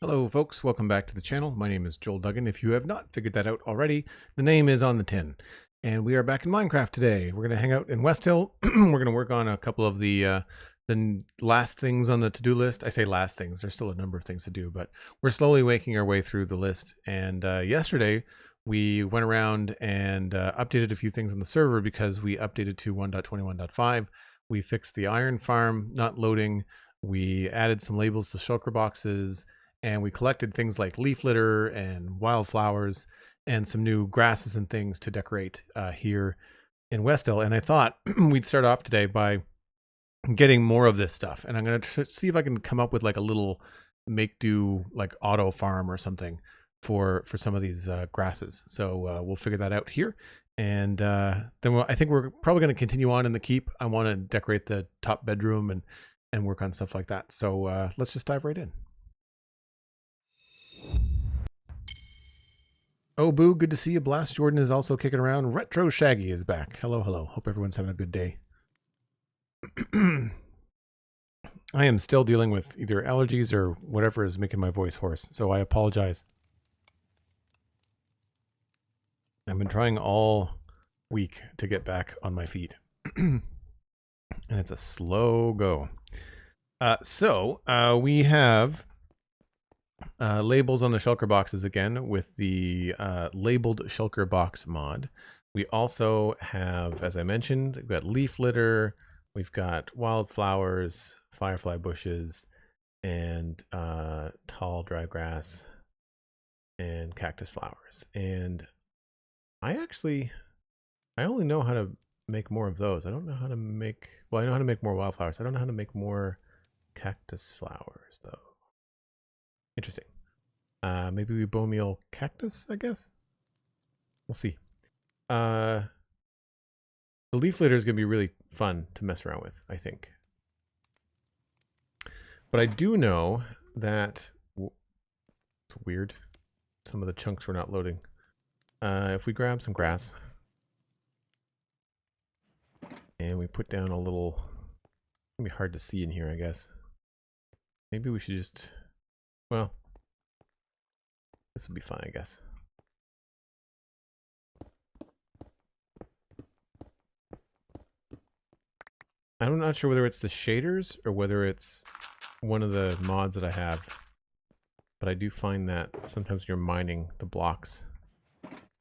Hello folks, welcome back to the channel. My name is Joel Duggan. If you have not figured that out already, the name is on the tin. And we are back in Minecraft today. We're going to hang out in Westhill. We're going to work on a couple of the last things on the to-do list. I say last things, there's still a number of things to do, but we're slowly making our way through the list. And yesterday we went around and updated a few things on the server because we updated to 1.21.5. We fixed the iron farm not loading. We added some labels to shulker boxes. And we collected things like leaf litter and wildflowers and some new grasses and things to decorate here in Westhill. And I thought we'd start off today by getting more of this stuff. And I'm going to see if I can come up with like a little make-do like auto farm or something for some of these grasses. So we'll figure that out here. And then I think we're probably going to continue on in the keep. I want to decorate the top bedroom and work on stuff like that. So let's just dive right in. Oh, Boo, good to see you. Blast Jordan is also kicking around. Retro Shaggy is back. Hello, hello. Hope everyone's having a good day. I am still dealing with either allergies or whatever is making my voice hoarse, so I apologize. I've been trying all week to get back on my feet, and it's a slow go. So we have labels on the shulker boxes again with the labeled shulker box mod. We also have, as I mentioned, we've got leaf litter, we've got wildflowers, firefly bushes, and tall dry grass and cactus flowers. And I only know how to make more of those. I don't know how to make, well, I know how to make more wildflowers. I don't know how to make more cactus flowers though. Interesting. Maybe we bone meal cactus, I guess. We'll see. The leaf litter is going to be really fun to mess around with, I think. But I do know that it's weird. Some of the chunks were not loading. If we grab some grass and we put down a little, it's going to be hard to see in here, I guess. Maybe we should just, well, this will be fine, I guess. I'm not sure whether it's the shaders or whether it's one of the mods that I have, but I do find that sometimes when you're mining, the blocks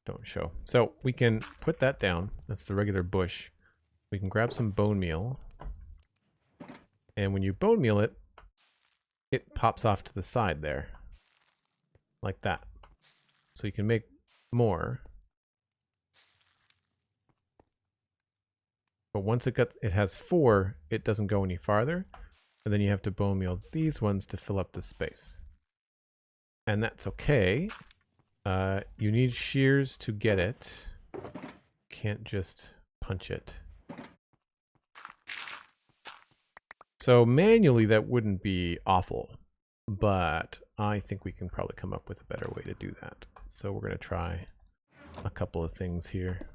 don't show. So we can put that down. That's the regular bush. We can grab some bone meal, and when you bone meal it, it pops off to the side there, like that. So you can make more. But once it has 4, it doesn't go any farther. And then you have to bone meal these ones to fill up the space. And that's okay. You need shears to get it. Can't just punch it. So manually that wouldn't be awful, but I think we can probably come up with a better way to do that. So we're going to try a couple of things here.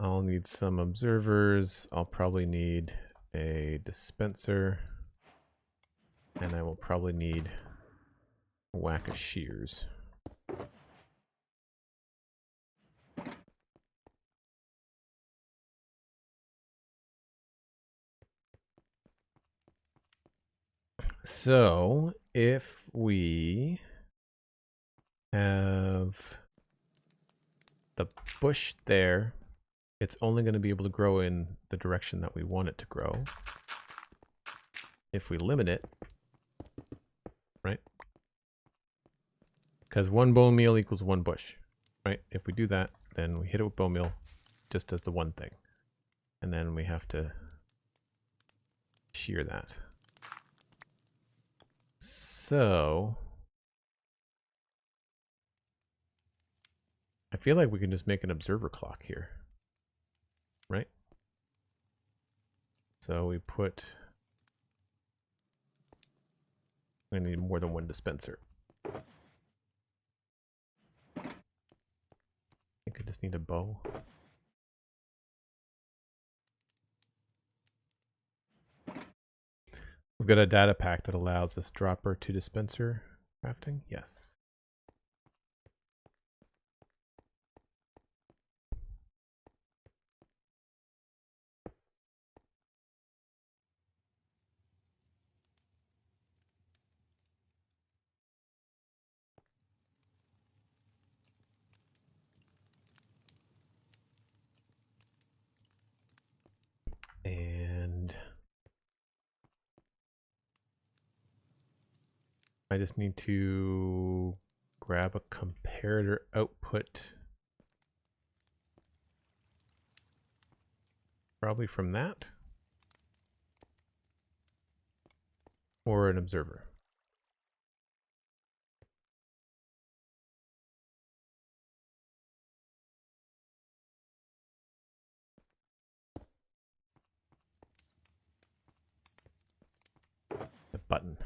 I'll need some observers. I'll probably need a dispenser, and I will probably need a whack of shears. So if we have the bush there, it's only going to be able to grow in the direction that we want it to grow. If we limit it, right? Because 1 bone meal equals 1 bush, right? If we do that, then we hit it with bone meal, just does the one thing. And then we have to shear that. So I feel like we can just make an observer clock here, right? So we put, I need more than 1 dispenser. I think I just need a bow. We've got a data pack that allows this dropper to dispenser crafting. Yes. And I just need to grab a comparator output. Probably from that. Or an observer. A button.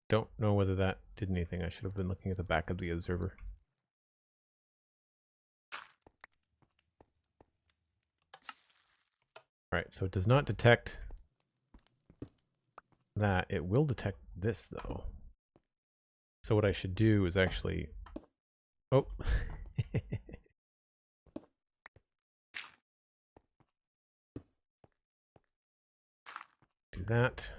Don't know whether that did anything. I should have been looking at the back of the observer. Alright, so it does not detect that. It will detect this, though. So what I should do is actually... Oh! Do that.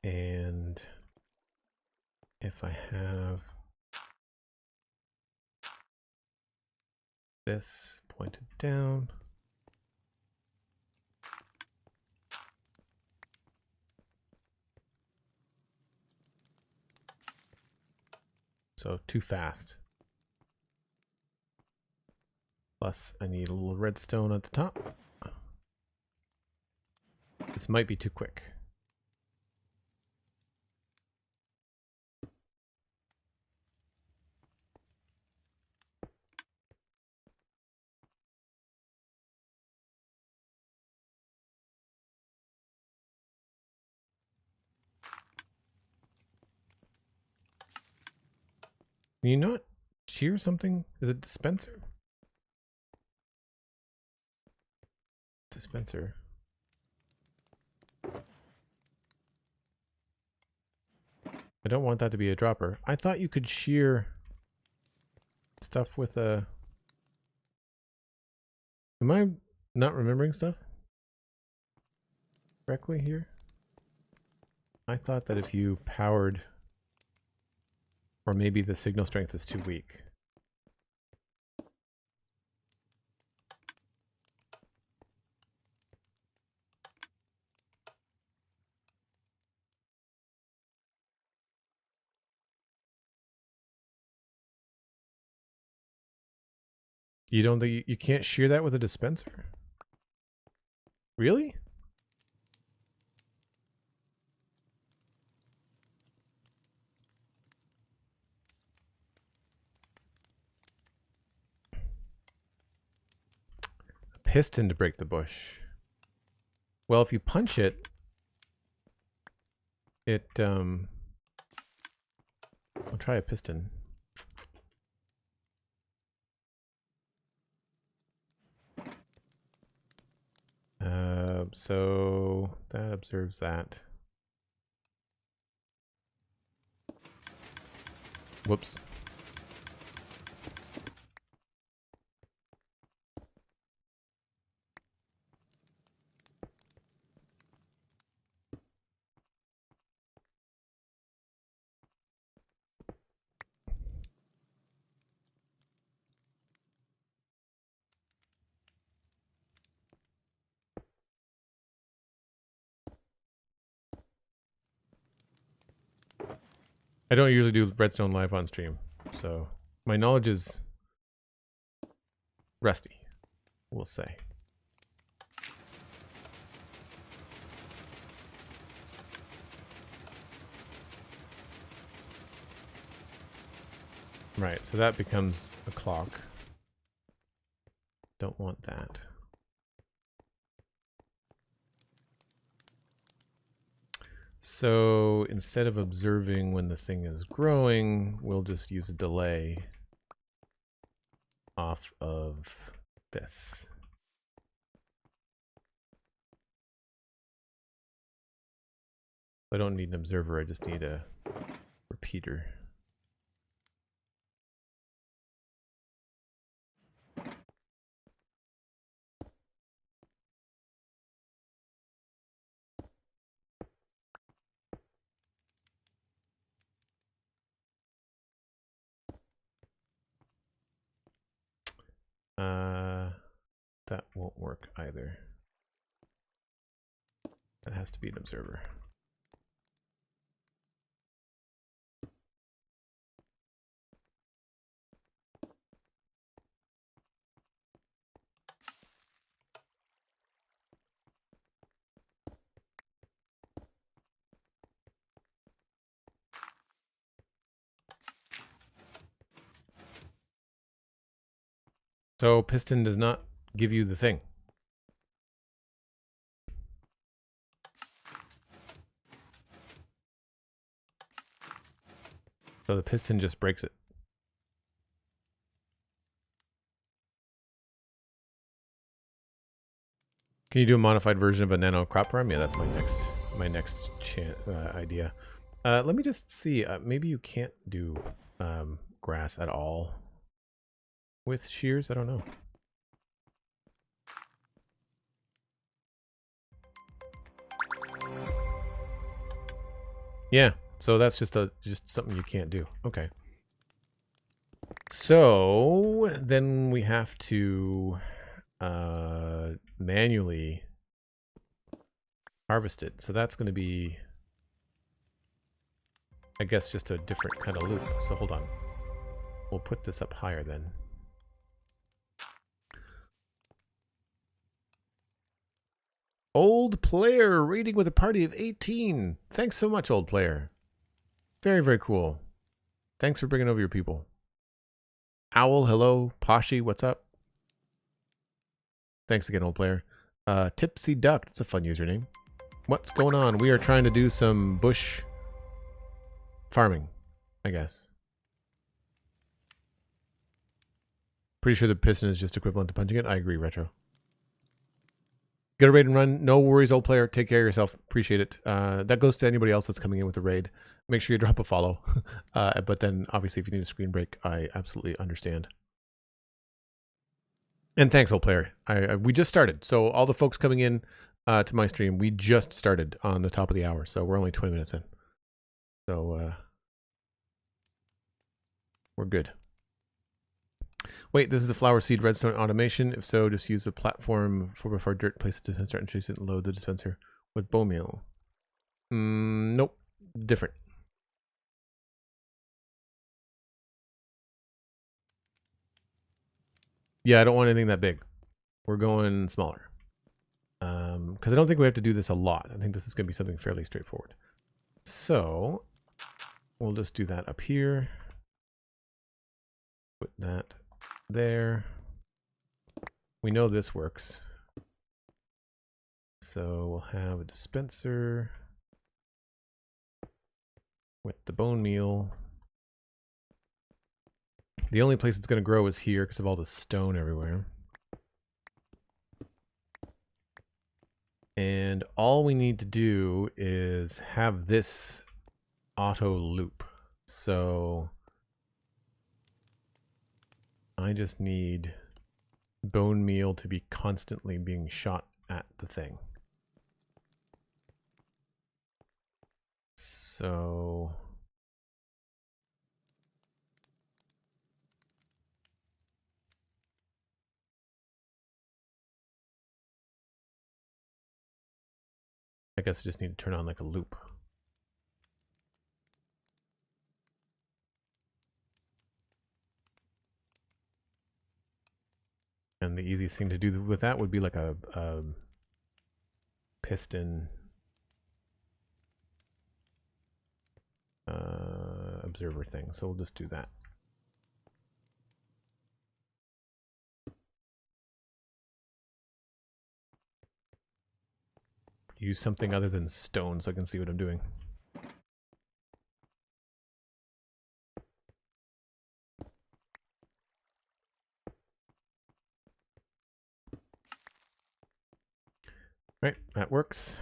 And if I have this pointed down, so too fast. Plus I need a little redstone at the top. This might be too quick. Can you not shear something? Is it dispenser? Dispenser. I don't want that to be a dropper. I thought you could shear stuff with a... Am I not remembering stuff correctly here? I thought that if you powered... Or maybe the signal strength is too weak. You don't think you can't shear that with a dispenser? Really? A piston to break the bush. Well, if you punch it, I'll try a piston. So that observes that. Whoops. I don't usually do redstone live on stream, so my knowledge is rusty, we'll say. Right, so that becomes a clock. Don't want that. So instead of observing when the thing is growing, we'll just use a delay off of this. I don't need an observer, I just need a repeater. That won't work either. That has to be an observer. So piston does not give you the thing. So the piston just breaks it. Can you do a modified version of a nano crop farm? Yeah, that's my next idea. Let me just see. Maybe you can't do grass at all with shears. I don't know. Yeah, so that's just something you can't do. Okay. So then we have to manually harvest it. So that's going to be, I guess, just a different kind of loop. So hold on. We'll put this up higher then. Old player raiding with a party of 18. Thanks so much, old player. Very, very cool. Thanks for bringing over your people. Owl, hello. Poshy, what's up? Thanks again, old player. Tipsy Duck, that's a fun username. What's going on? We are trying to do some bush farming, I guess. Pretty sure the piston is just equivalent to punching it. I agree, Retro. Get a raid and run. No worries, old player. Take care of yourself. Appreciate it. That goes to anybody else that's coming in with the raid. Make sure you drop a follow. But then, obviously, if you need a screen break, I absolutely understand. And thanks, old player. We just started. So all the folks coming in to my stream, we just started on the top of the hour. So we're only 20 minutes in. So we're good. Wait, this is the flower seed redstone automation. If so, just use the platform 4x4 dirt, place the dispenser, and trace it and load the dispenser with bone meal. Nope. Different. Yeah, I don't want anything that big. We're going smaller. Because I don't think we have to do this a lot. I think this is going to be something fairly straightforward. So we'll just do that up here. Put that there. We know this works. So we'll have a dispenser with the bone meal. The only place it's going to grow is here because of all the stone everywhere. And all we need to do is have this auto loop. So I just need bone meal to be constantly being shot at the thing. So I guess I just need to turn on like a loop. And the easiest thing to do with that would be like a piston observer thing. So we'll just do that. Pretty use something other than stone so I can see what I'm doing. Right, that works.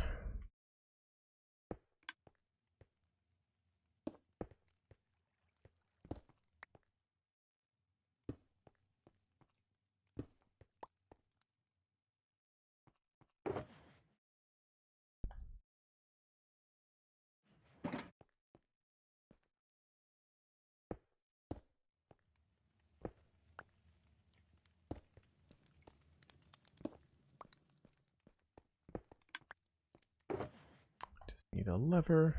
Just need a lever.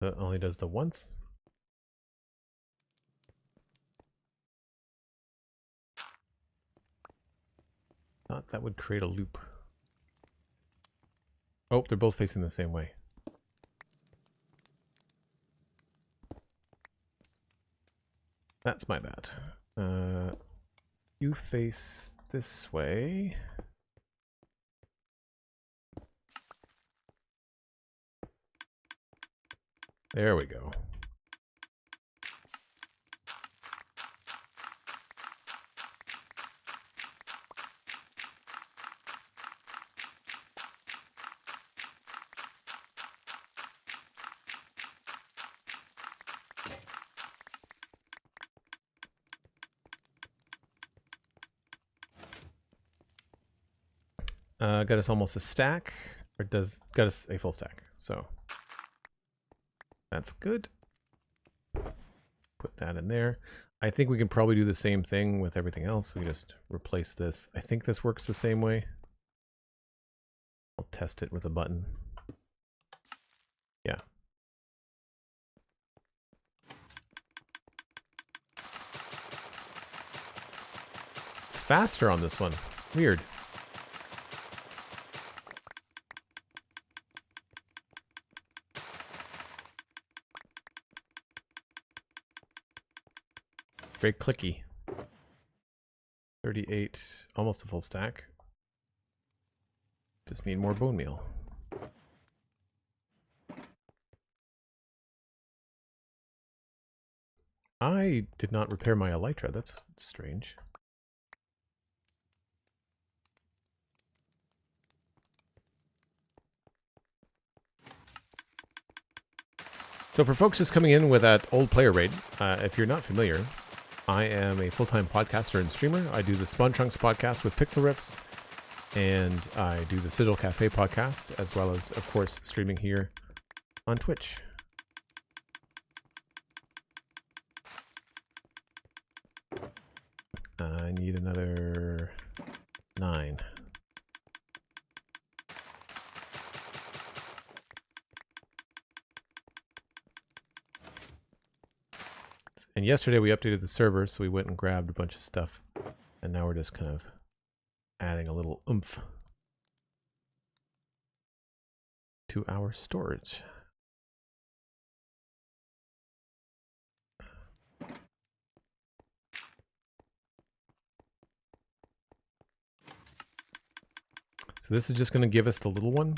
That only does the once. Thought that would create a loop. Oh, they're both facing the same way. That's my bad. You face this way. There we go. Got us almost a stack, or got us a full stack, so that's good. Put that in there. I think we can probably do the same thing with everything else. We just replace this. I think this works the same way. I'll test it with a button. Yeah. It's faster on this one. Weird. Very clicky. 38, almost a full stack. Just need more bone meal. I did not repair my elytra. That's strange. So for folks just coming in with that old player raid, if you're not familiar, I am a full-time podcaster and streamer. I do the Spawn Trunks podcast with Pixel Riffs, and I do the Citadel Cafe podcast, as well as, of course, streaming here on Twitch. I need another 9. And yesterday we updated the server, so we went and grabbed a bunch of stuff. And now we're just kind of adding a little oomph to our storage. So this is just going to give us the little one.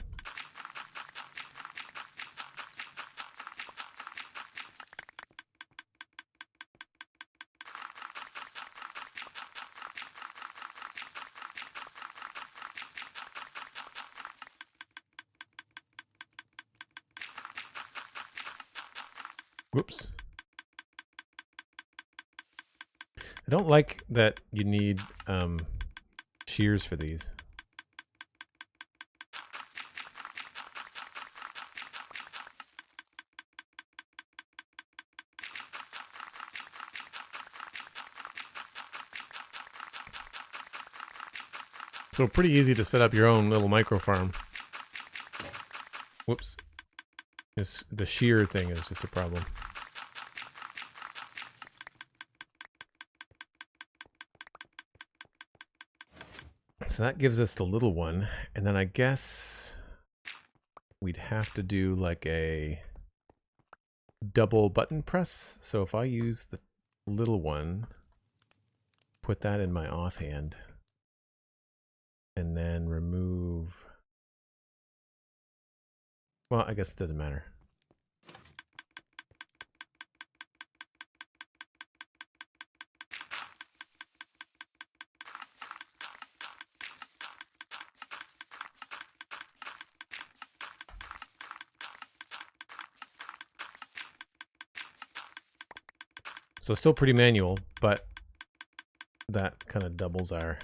Whoops. I don't like that you need shears for these. So pretty easy to set up your own little micro farm. Whoops. The shear thing is just a problem. So that gives us the little one, and then I guess we'd have to do like a double button press. So if I use the little one, put that in my offhand, and then remove, well, I guess it doesn't matter. So still pretty manual, but that kind of doubles our...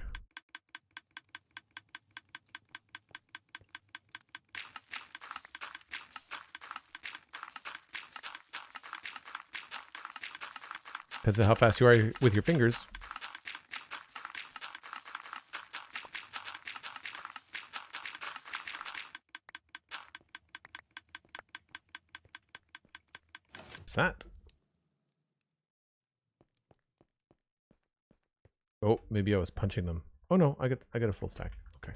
Because of how fast you are with your fingers. What's that? Oh, maybe I was punching them. Oh no, I get a full stack. Okay.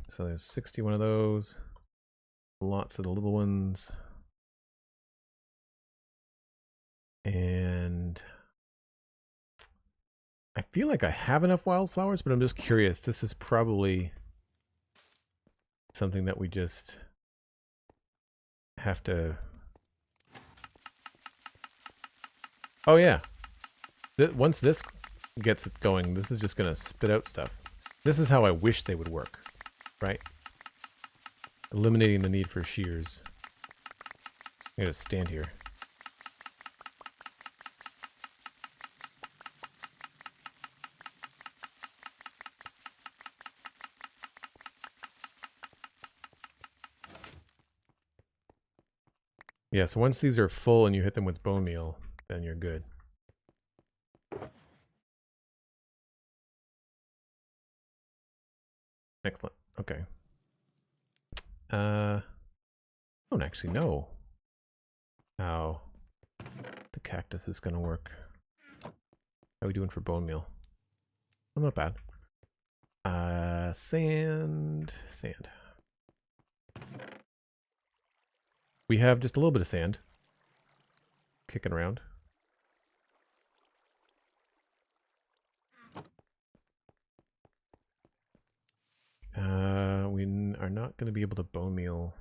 So there's 61 of those. Lots of the little ones. And I feel like I have enough wildflowers, but I'm just curious. This is probably something that we just have to... Oh yeah. Once this gets it going, this is just going to spit out stuff. This is how I wish they would work, right? Eliminating the need for shears. I gotta stand here. Yeah, so once these are full and you hit them with bone meal, then you're good. Excellent. Okay. I don't actually know how the cactus is going to work. How are we doing for bone meal? Oh, not bad. Sand. We have just a little bit of sand kicking around. We are not going to be able to bone meal.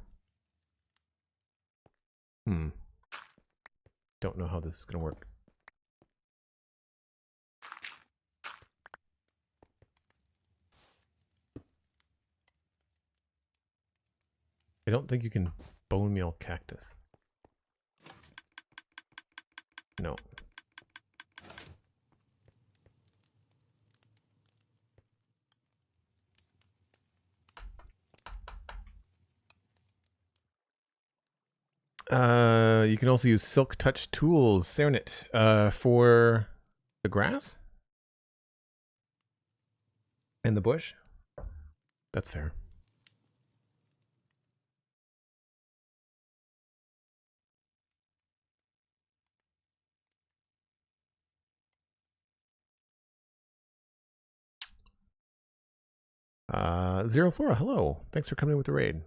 Don't know how this is going to work. I don't think you can bone meal cactus. No. You can also use silk touch tools, Serenit, for the grass and the bush. That's fair. Zero Flora, hello. Thanks for coming with the raid.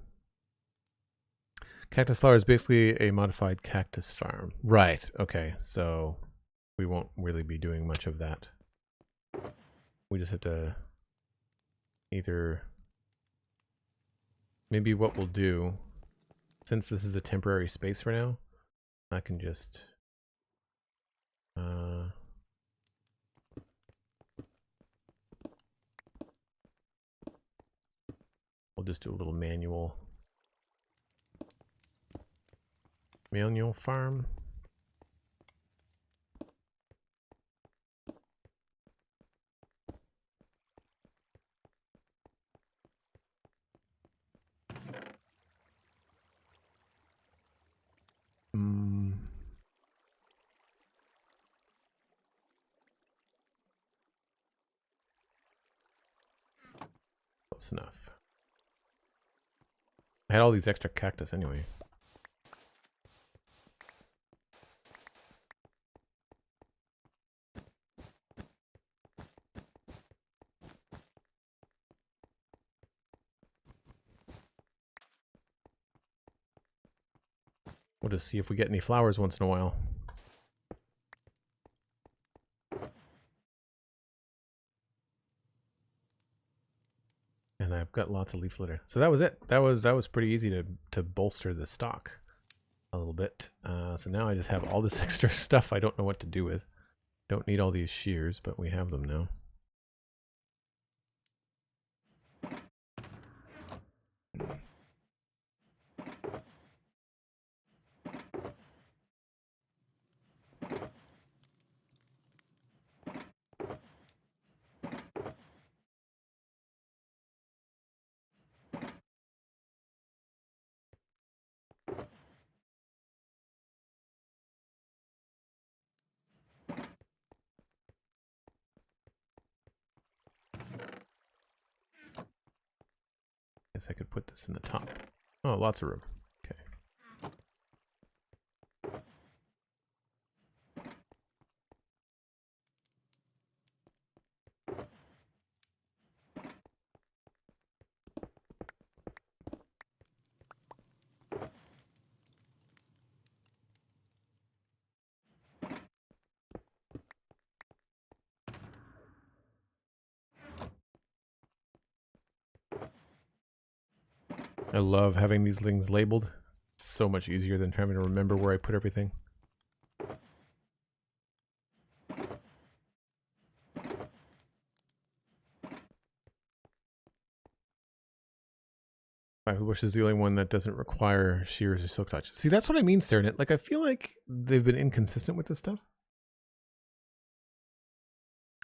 Cactus Flower is basically a modified cactus farm. Right, okay. So we won't really be doing much of that. We just have to either... Maybe what we'll do, since this is a temporary space for now, I can just... we'll just do a little manual farm. Close enough. I had all these extra cactus anyway. We'll just see if we get any flowers once in a while. And I've got lots of leaf litter. So that was it. That was pretty easy to bolster the stock a little bit. So now I just have all this extra stuff I don't know what to do with. Don't need all these shears, but we have them now. Guess I could put this in the top. Oh, lots of room. Okay. I love having these things labeled. It's so much easier than having to remember where I put everything. Firebush is the only one that doesn't require shears or silk touch. See, that's what I mean, Staring It. Like, I feel like they've been inconsistent with this stuff.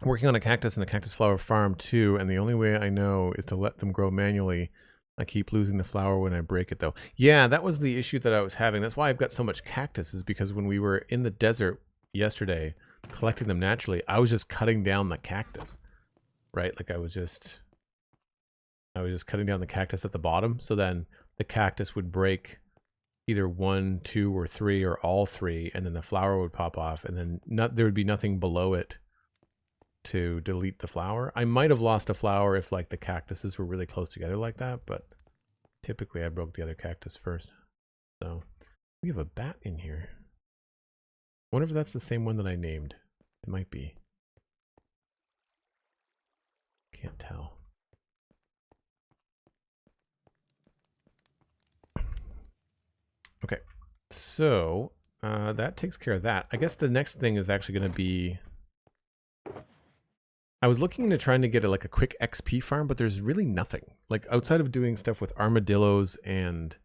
Working on a cactus and a cactus flower farm too, and the only way I know is to let them grow manually. I keep losing the flower when I break it though. Yeah, that was the issue that I was having. That's why I've got so much cactus, is because when we were in the desert yesterday collecting them naturally, I was just cutting down the cactus. Right? Like I was just cutting down the cactus at the bottom, so then the cactus would break either 1, 2, or 3, or all 3, and then the flower would pop off, and then there would be nothing below it to delete the flower. I might have lost a flower if like the cactuses were really close together like that, but typically I broke the other cactus first. So we have a bat in here. I wonder if that's the same one that I named. It might be. Can't tell. Okay, so that takes care of that. I guess the next thing is actually going to be, I was looking into trying to get like a quick XP farm, but there's really nothing. Like outside of doing stuff with armadillos and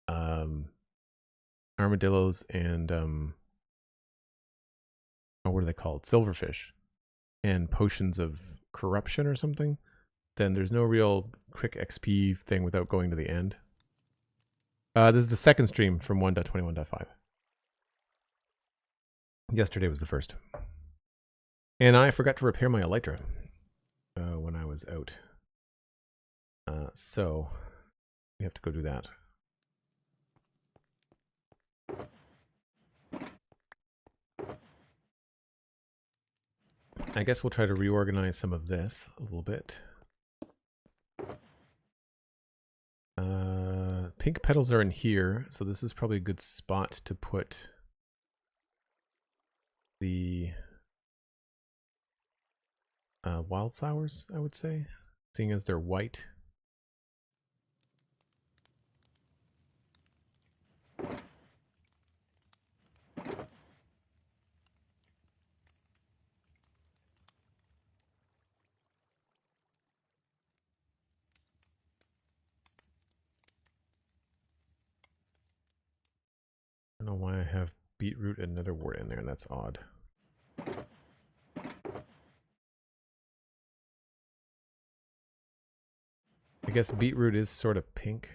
oh, what are they called? Silverfish and potions of corruption or something. Then there's no real quick XP thing without going to the end. This is the second stream from 1.21.5. Yesterday was the first. And I forgot to repair my elytra when I was out. So we have to go do that. I guess we'll try to reorganize some of this a little bit. Pink petals are in here, so this is probably a good spot to put the wildflowers, I would say, seeing as they're white. I don't know why I have beetroot and netherwort in there. That's odd. I guess beetroot is sort of pink.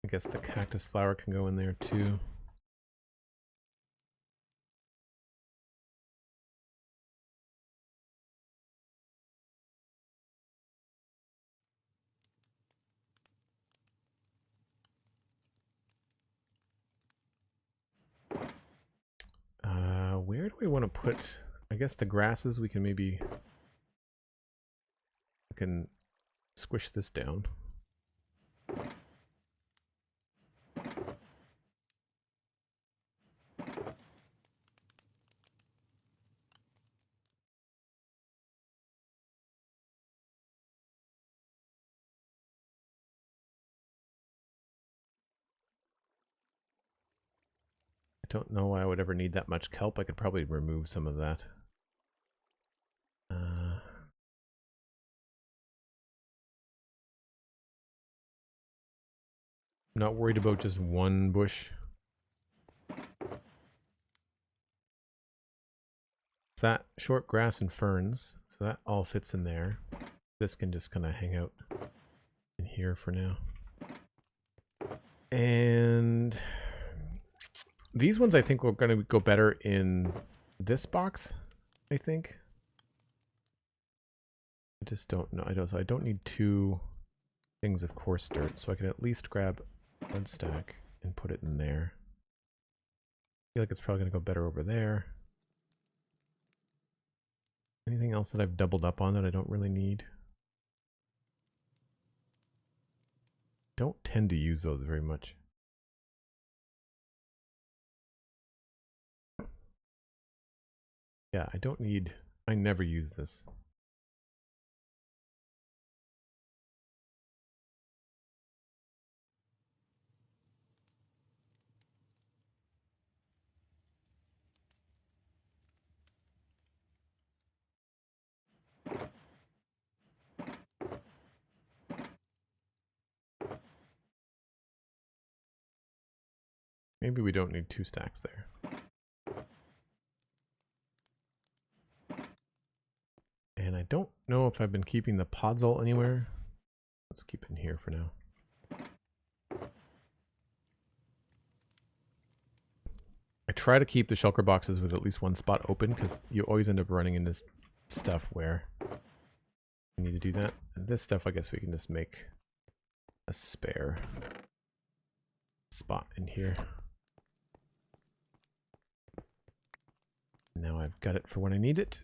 I guess the cactus flower can go in there too. we want to put, I guess the grasses, we can squish this down. I don't know why I would ever need that much kelp. I could probably remove some of that. I'm not worried about just one bush. It's that short grass and ferns, so that all fits in there. This can just kind of hang out in here for now. And these ones I think are going to go better in this box, I think. I just don't know. I don't need two things of coarse dirt, so I can at least grab one stack and put it in there. I feel like it's probably going to go better over there. Anything else that I've doubled up on that I don't really need? Don't tend to use those very much. Yeah, I never use this. Maybe we don't need two stacks there. And I don't know if I've been keeping the podzol anywhere. Let's keep it in here for now. I try to keep the shulker boxes with at least one spot open because you always end up running into stuff where you need to do that. And this stuff, I guess we can just make a spare spot in here. Now I've got it for when I need it.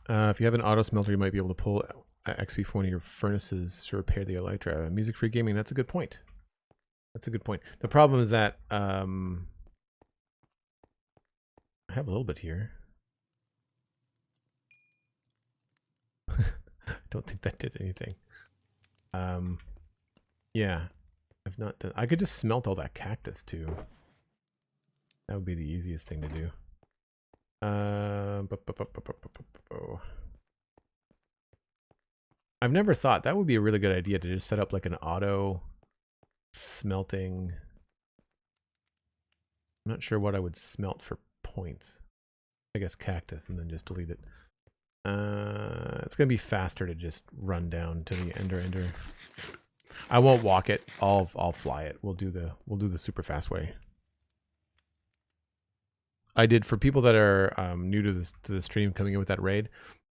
If you have an auto smelter, you might be able to pull XP from one of your furnaces to repair the elytra. Music-free gaming, that's a good point. That's a good point. The problem is that I have a little bit here. I don't think that did anything. Yeah, I've not done. I could just smelt all that cactus too. That would be the easiest thing to do. I've never thought that would be a really good idea to just set up like an auto smelting. I'm not sure what I would smelt for points. I guess cactus and then just delete it. It's gonna be faster to just run down to the ender. I won't walk it. I'll fly it. We'll do the super fast way. I did, for people that are new to the stream coming in with that raid,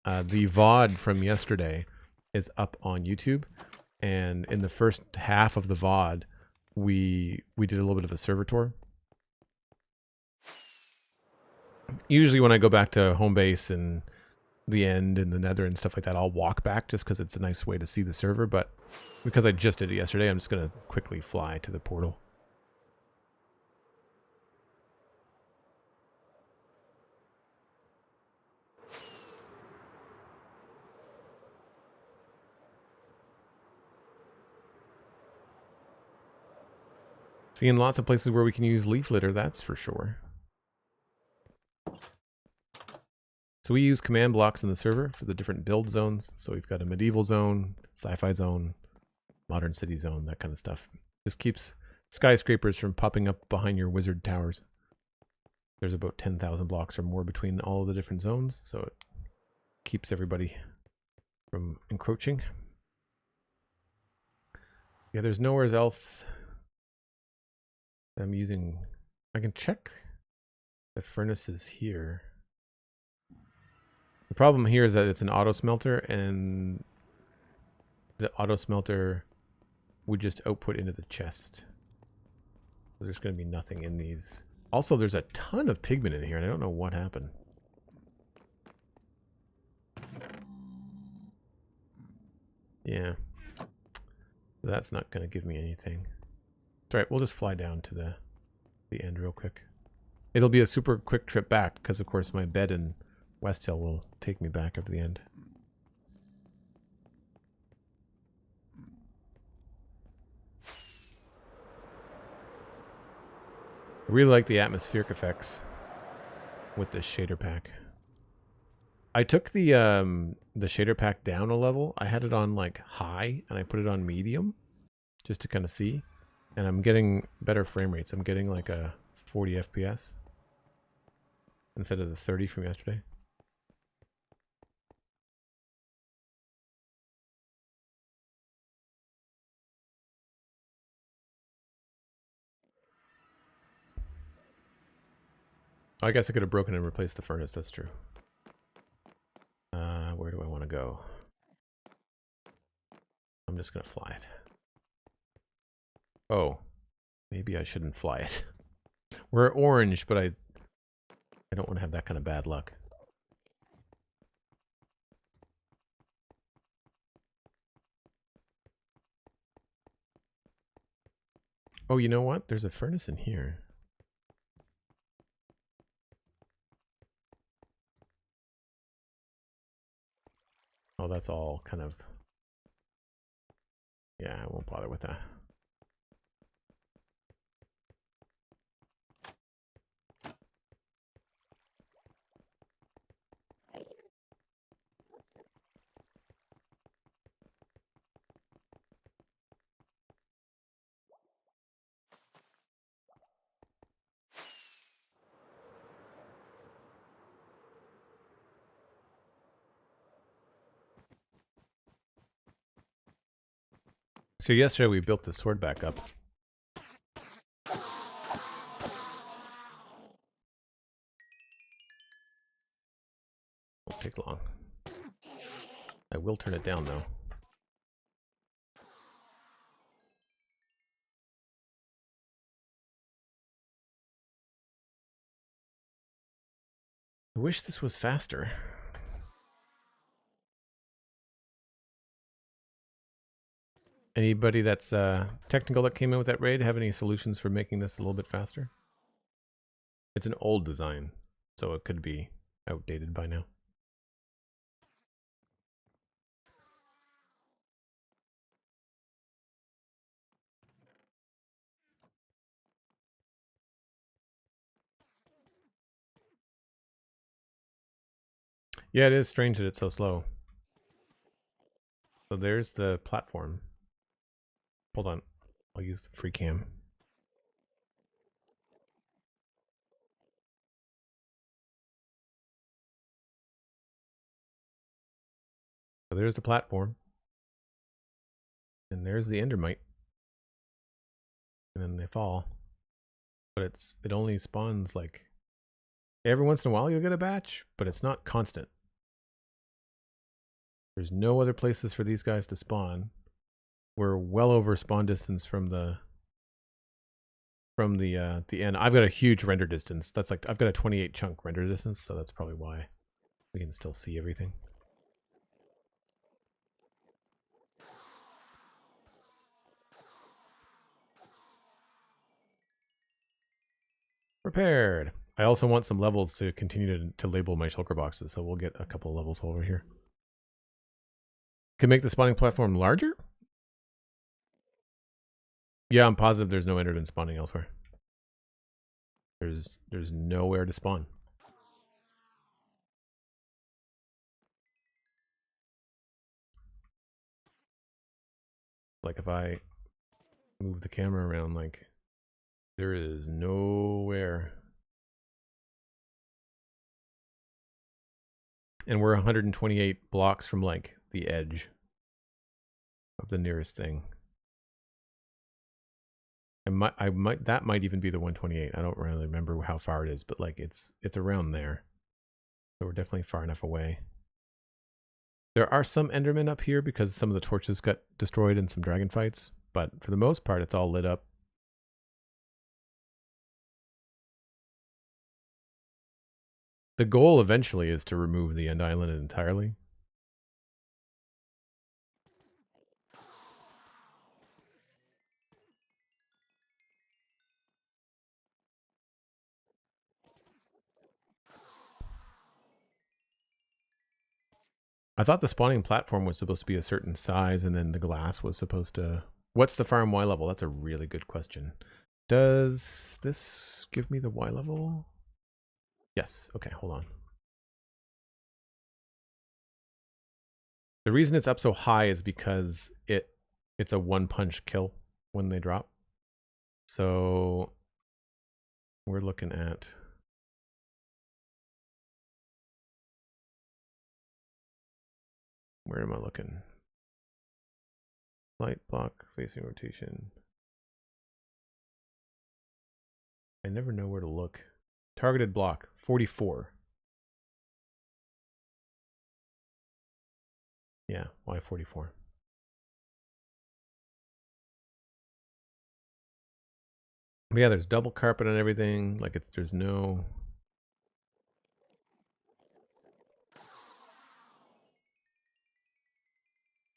the VOD from yesterday is up on YouTube, and in the first half of the VOD, we did a little bit of a server tour. Usually when I go back to home base and the end and the nether and stuff like that, I'll walk back just because it's a nice way to see the server, but because I just did it yesterday, I'm just going to quickly fly to the portal. Seeing lots of places where we can use leaf litter, that's for sure. So we use command blocks in the server for the different build zones. So we've got a medieval zone, sci-fi zone, modern city zone, that kind of stuff. Just keeps skyscrapers from popping up behind your wizard towers. There's about 10,000 blocks or more between all of the different zones, so it keeps everybody from encroaching. Yeah, there's nowhere else I'm using. I can check the furnaces here. The problem here is that it's an auto smelter, and The auto smelter would just output into the chest. There's going to be nothing in these. Also, there's a ton of pigment in here, and I don't know what happened. Yeah. That's not going to give me anything. That's right, we'll just fly down to the end real quick. It'll be a super quick trip back, because of course my bed in Westhill will take me back up to the end. I really like the atmospheric effects with this shader pack. I took the shader pack down a level. I had it on like high and I put it on medium just to kind of see. And I'm getting better frame rates. I'm getting like a 40 FPS instead of the 30 from yesterday. I guess I could have broken and replaced the furnace. That's true. Where do I want to go? I'm just going to fly it. Oh, maybe I shouldn't fly it. We're orange, but I don't want to have that kind of bad luck. Oh, you know what? There's a furnace in here. Oh, that's all kind of... Yeah, I won't bother with that. So yesterday we built the sword back up. Won't take long. I will turn it down though. I wish this was faster. Anybody that's technical that came in with that raid have any solutions for making this a little bit faster? It's an old design, so it could be outdated by now. Yeah, it is strange that it's so slow. So there's the platform. Hold on. I'll use the free cam. So there's the platform. And there's the endermite. And then they fall. But it only spawns like... Every once in a while you'll get a batch, but it's not constant. There's no other places for these guys to spawn. We're well over spawn distance from the end. I've got a huge render distance. That's like I've got a 28 chunk render distance, so that's probably why we can still see everything. Prepared. I also want some levels to continue to label my shulker boxes, so we'll get a couple of levels over here. Can make the spawning platform larger? Yeah, I'm positive there's no enderman spawning elsewhere. There's nowhere to spawn. Like if I move the camera around, like there is nowhere. And we're 128 blocks from like the edge of the nearest thing. That might even be the 128. I don't really remember how far it is, but like it's around there. So we're definitely far enough away. There are some Endermen up here because some of the torches got destroyed in some dragon fights, but for the most part, it's all lit up. The goal eventually is to remove the end island entirely. I thought the spawning platform was supposed to be a certain size and then the glass was supposed to... What's the farm Y level? That's a really good question. Does this give me the Y level? Yes. Okay, hold on. The reason it's up so high is because it's a one-punch kill when they drop. So we're looking at... Where am I looking? Light block, facing rotation. I never know where to look. Targeted block, 44. Yeah, why 44? But yeah, there's double carpet and everything. Like there's no...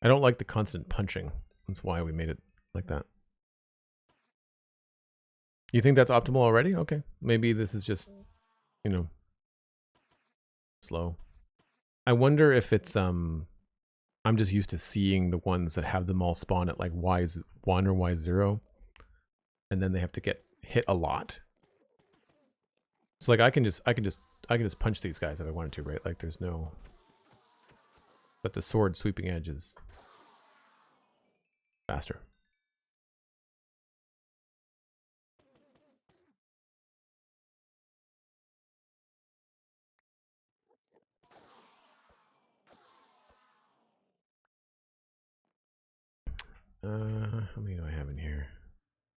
I don't like the constant punching. That's why we made it like that. You think that's optimal already? Okay. Maybe this is just, you know, slow. I wonder if it's, I'm just used to seeing the ones that have them all spawn at like Y1 or Y0. And then they have to get hit a lot. So like I can just punch these guys if I wanted to, right? Like there's no... But the sword sweeping edge is faster. How many do I have in here?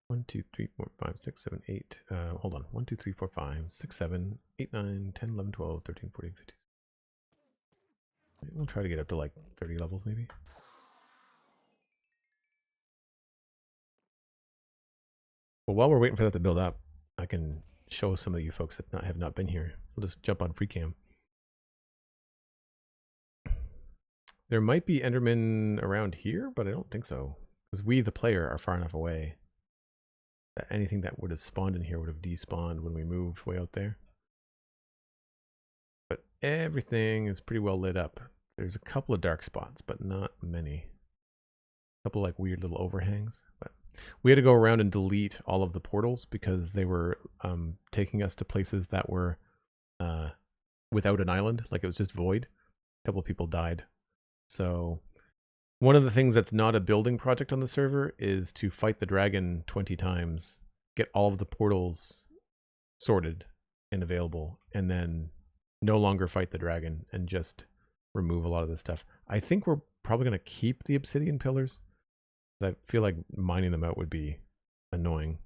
1, 2, 3, 4, 5, 6, 7, 8. Hold on. 1, 2, 3, 4, 5, 6, 7, 8, 9, 10, 11, 12, 13, 14, 15. We'll try to get up to like 30 levels maybe. Well, while we're waiting for that to build up, I can show some of you folks that have not been here. We'll just jump on free cam. There might be Endermen around here, but I don't think so. Because we, the player, are far enough away that anything that would have spawned in here would have despawned when we moved way out there. But everything is pretty well lit up. There's a couple of dark spots, but not many. A couple like weird little overhangs. But we had to go around and delete all of the portals because they were taking us to places that were without an island. Like it was just void. A couple of people died. So one of the things that's not a building project on the server is to fight the dragon 20 times, get all of the portals sorted and available, and then no longer fight the dragon and just remove a lot of this stuff. I think we're probably going to keep the obsidian pillars. I feel like mining them out would be annoying.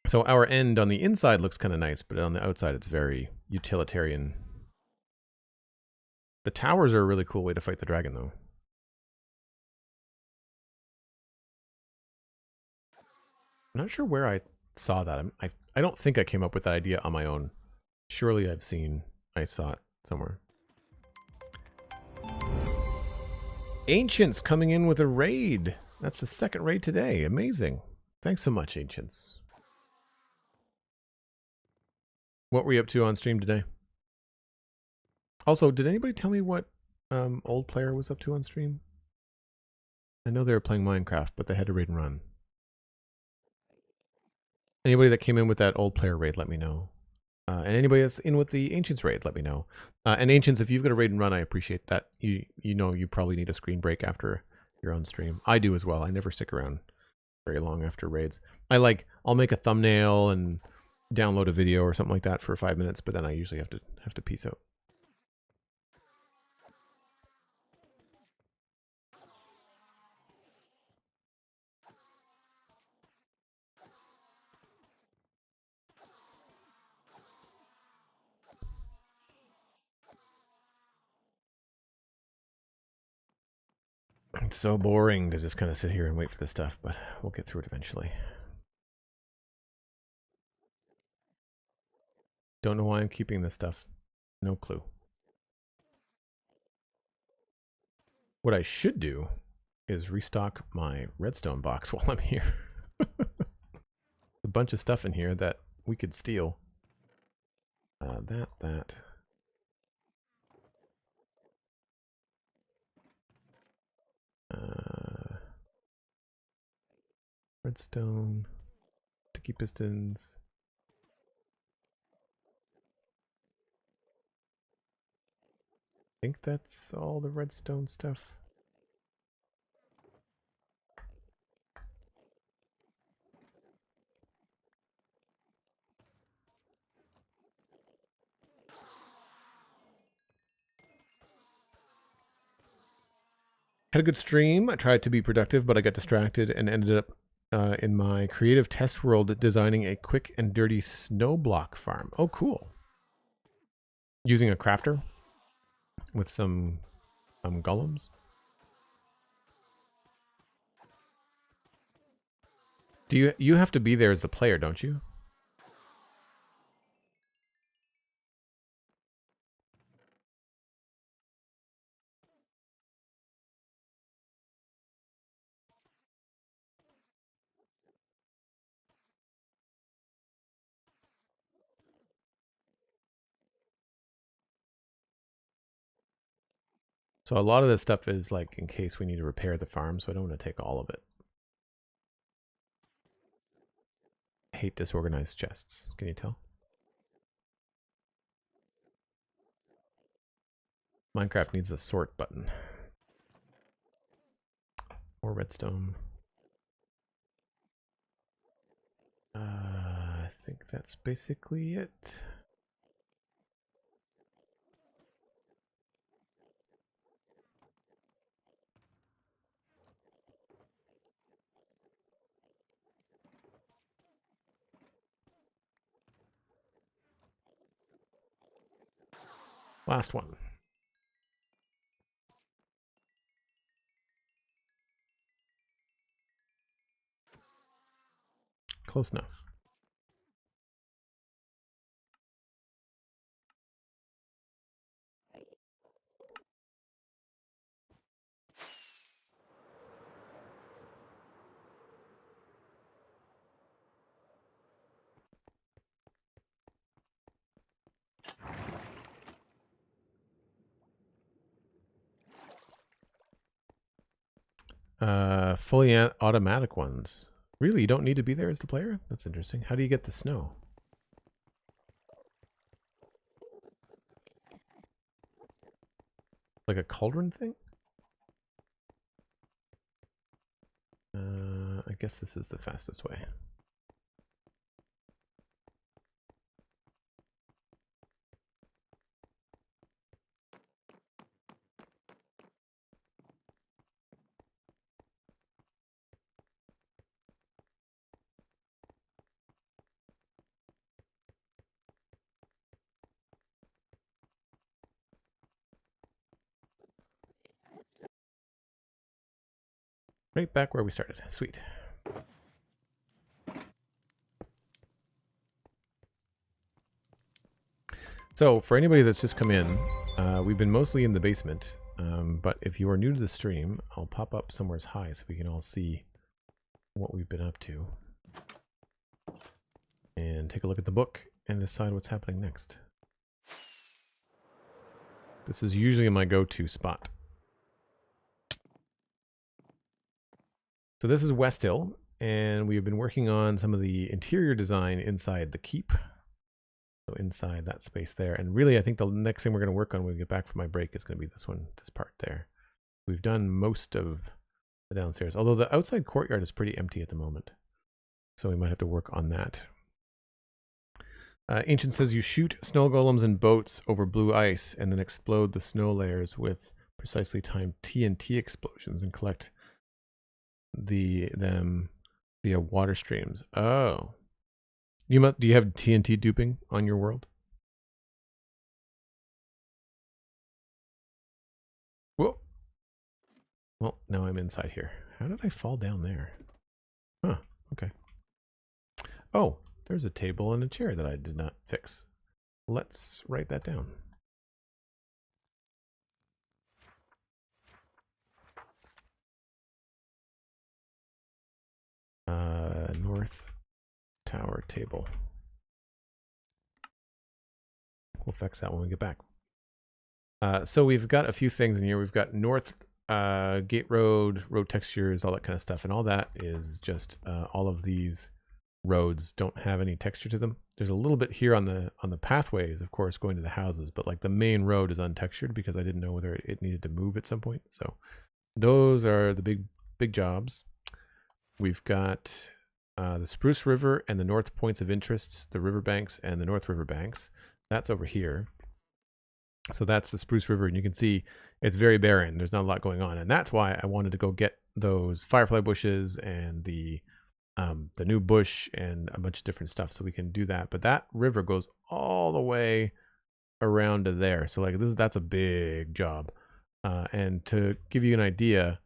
So our end on the inside looks kind of nice, but on the outside it's very utilitarian. The towers are a really cool way to fight the dragon, though. I'm not sure where I saw that. I don't think I came up with that idea on my own. Surely I saw it somewhere. Ancients coming in with a raid. That's the second raid today. Amazing. Thanks so much, Ancients. What were you up to on stream today? Also, did anybody tell me what old player was up to on stream? I know they were playing Minecraft, but they had to raid and run. Anybody that came in with that old player raid, let me know. And anybody that's in with the Ancients raid, let me know. And Ancients, if you've got a raid and run, I appreciate that. You know you probably need a screen break after your own stream. I do as well. I never stick around very long after raids. I'll make a thumbnail and download a video or something like that for 5 minutes, but then I usually have to peace out. It's so boring to just kind of sit here and wait for this stuff, but we'll get through it eventually. Don't know why I'm keeping this stuff. No clue. What I should do is restock my redstone box while I'm here. A bunch of stuff in here that we could steal. That. Redstone. Sticky pistons. I think that's all the redstone stuff. Had a good stream. I tried to be productive, but I got distracted and ended up in my creative test world designing a quick and dirty snow block farm. Oh, cool. Using a crafter with some golems. You have to be there as the player, don't you? So a lot of this stuff is like in case we need to repair the farm, so I don't want to take all of it. I hate disorganized chests. Can you tell? Minecraft needs a sort button. More redstone. I think that's basically it. Last one. Close enough. Fully automatic ones. Really, you don't need to be there as the player? That's interesting. How do you get the snow? Like a cauldron thing? I guess this is the fastest way. Right back where we started. Sweet. So for anybody that's just come in, we've been mostly in the basement. But if you are new to the stream, I'll pop up somewhere high so we can all see what we've been up to. And take a look at the book and decide what's happening next. This is usually my go-to spot. So this is Westhill, and we've been working on some of the interior design inside the keep. So inside that space there. And really, I think the next thing we're going to work on when we get back from my break is going to be this one, this part there. We've done most of the downstairs, although the outside courtyard is pretty empty at the moment. So we might have to work on that. Ancient says you shoot snow golems and boats over blue ice and then explode the snow layers with precisely timed TNT explosions and collect them via water streams. Oh. Do you have TNT duping on your world? Whoa. Well, now I'm inside here. How did I fall down there? Huh, okay. Oh, there's a table and a chair that I did not fix. Let's write that down. North Tower table. We'll fix that when we get back. So we've got a few things in here. We've got North Gate Road, road textures, all that kind of stuff. And all that is just all of these roads don't have any texture to them. There's a little bit here on the pathways, of course, going to the houses, but like the main road is untextured because I didn't know whether it needed to move at some point. So those are the big jobs. We've got the Spruce River and the North Points of Interests, the riverbanks and the North River banks. That's over here. So that's the Spruce River, and you can see it's very barren. There's not a lot going on, and that's why I wanted to go get those firefly bushes and the new bush and a bunch of different stuff so we can do that. But that river goes all the way around to there. So like that's a big job. And to give you an idea,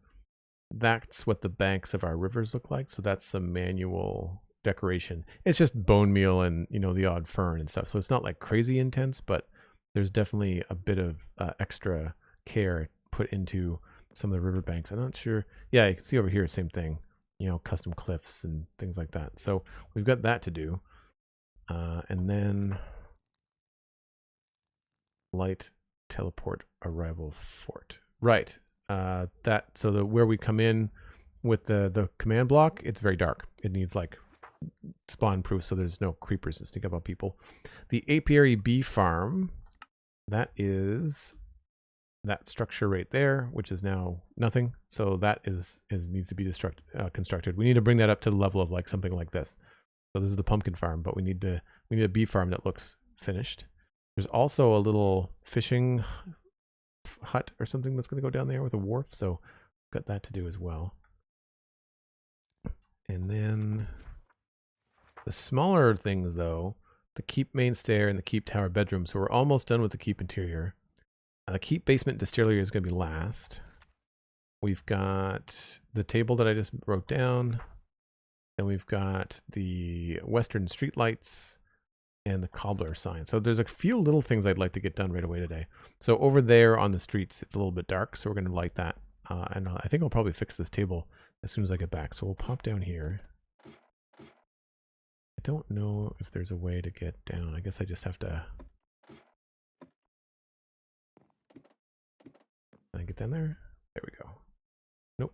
that's what the banks of our rivers look like. So that's some manual decoration. It's just bone meal and, you know, the odd fern and stuff. So it's not like crazy intense, but there's definitely a bit of extra care put into some of the riverbanks. I'm not sure. Yeah, you can see over here, same thing, you know, custom cliffs and things like that. So we've got that to do. And then light teleport arrival fort. Right. So where we come in with the command block, it's very dark. It needs like spawn proof so there's no creepers that sneak up on people. The apiary bee farm, that is that structure right there, which is now nothing. So that is needs to be constructed. We need to bring that up to the level of like something like this. So this is the pumpkin farm, but we need a bee farm that looks finished. There's also a little fishing hut or something that's going to go down there with a wharf. So got that to do as well. And then the smaller things though, the keep main stair and the keep tower bedroom. So we're almost done with the keep interior. The keep basement distillery is going to be last. We've got the table that I just wrote down. Then we've got the western street lights and the cobbler sign. So there's a few little things I'd like to get done right away today. So over there on the streets, it's a little bit dark. So we're going to light that. And I think I'll probably fix this table as soon as I get back. So we'll pop down here. I don't know if there's a way to get down. I guess I just have to... Can I get down there? There we go. Nope.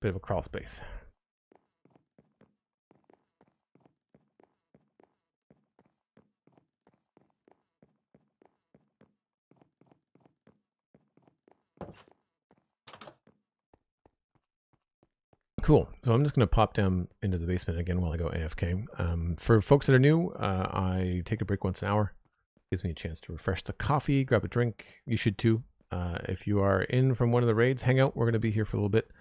Bit of a crawl space. Cool. So I'm just going to pop down into the basement again while I go AFK. For folks that are new, I take a break once an hour. Gives me a chance to refresh the coffee, grab a drink. You should too. If you are in from one of the raids, hang out. We're going to be here for a little bit.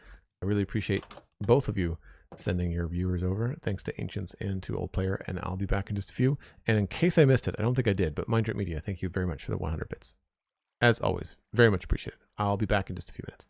I really appreciate both of you sending your viewers over. Thanks to Ancients and to Old Player, and I'll be back in just a few. And in case I missed it, I don't think I did, but MindTripMedia, thank you very much for the 100 bits. As always, very much appreciated. I'll be back in just a few minutes.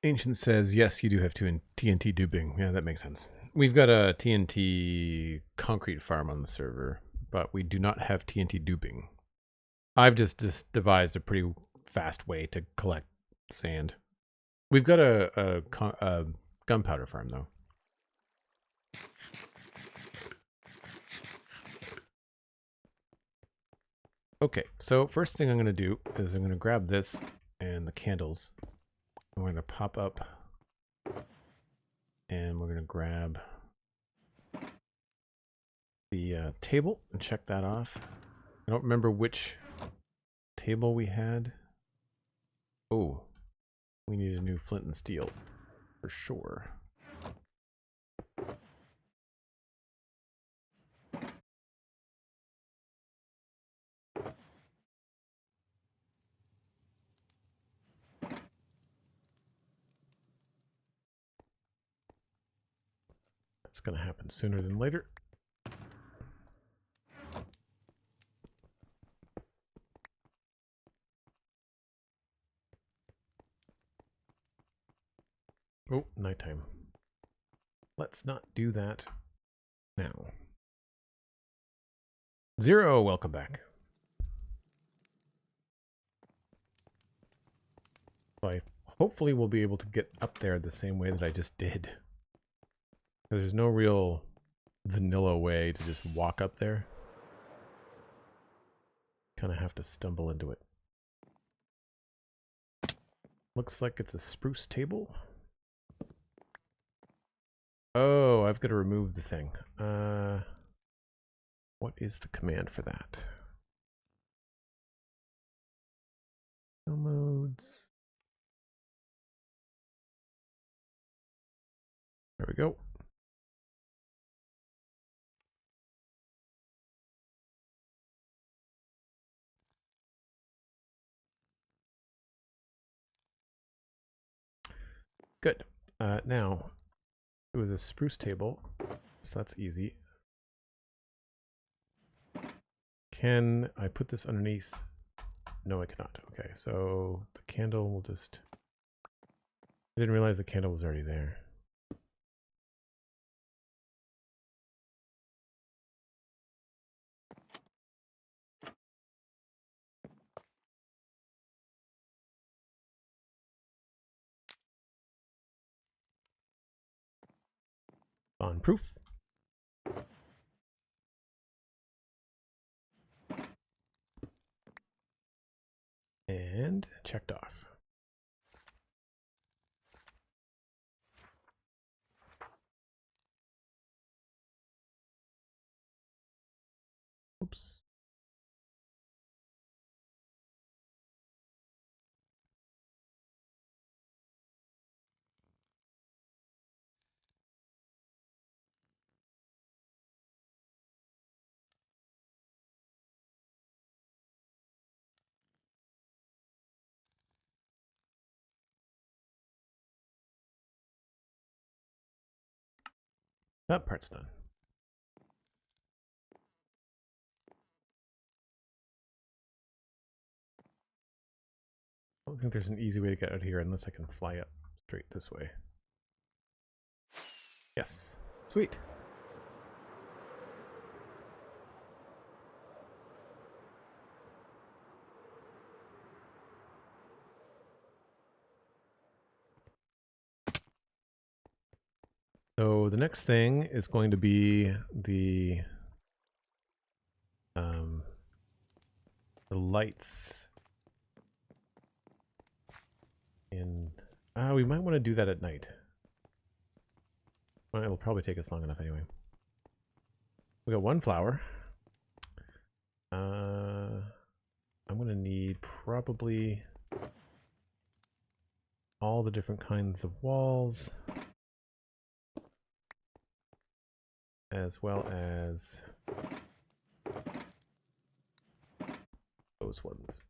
Ancient says, yes, you do have TNT duping. Yeah, that makes sense. We've got a TNT concrete farm on the server, but we do not have TNT duping. I've just devised a pretty fast way to collect sand. We've got a gunpowder farm, though. Okay, so first thing I'm going to do is I'm going to grab this and the candles. I'm going to pop up and we're going to grab the table and check that off. I don't remember which table we had. Oh, we need a new flint and steel for sure. That's going to happen sooner than later. Oh, nighttime. Let's not do that now. Zero, welcome back. So I hopefully will be able to get up there the same way that I just did. There's no real vanilla way to just walk up there. Kind of have to stumble into it. Looks like it's a spruce table. Oh, I've got to remove the thing. What is the command for that? Modes. There we go. Good. Now, it was a spruce table, so that's easy. Can I put this underneath? No, I cannot. Okay, so the candle will just... I didn't realize the candle was already there. On proof. And checked off. Oops. That part's done. I don't think there's an easy way to get out of here unless I can fly up straight this way. Yes. Sweet. So the next thing is going to be the lights in... we might want to do that at night. Well, it'll probably take us long enough anyway. We got one flower. I'm going to need probably all the different kinds of walls, as well as those ones.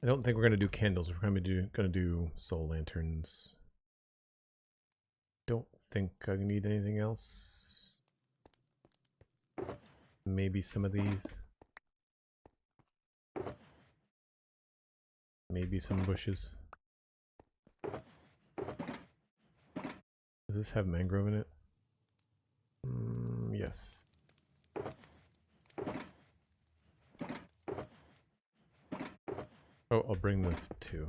I don't think we're going to do candles. We're going to do soul lanterns. Don't think I need anything else. Maybe some of these. Maybe some bushes. Does this have mangrove in it? Yes. Oh, I'll bring this too.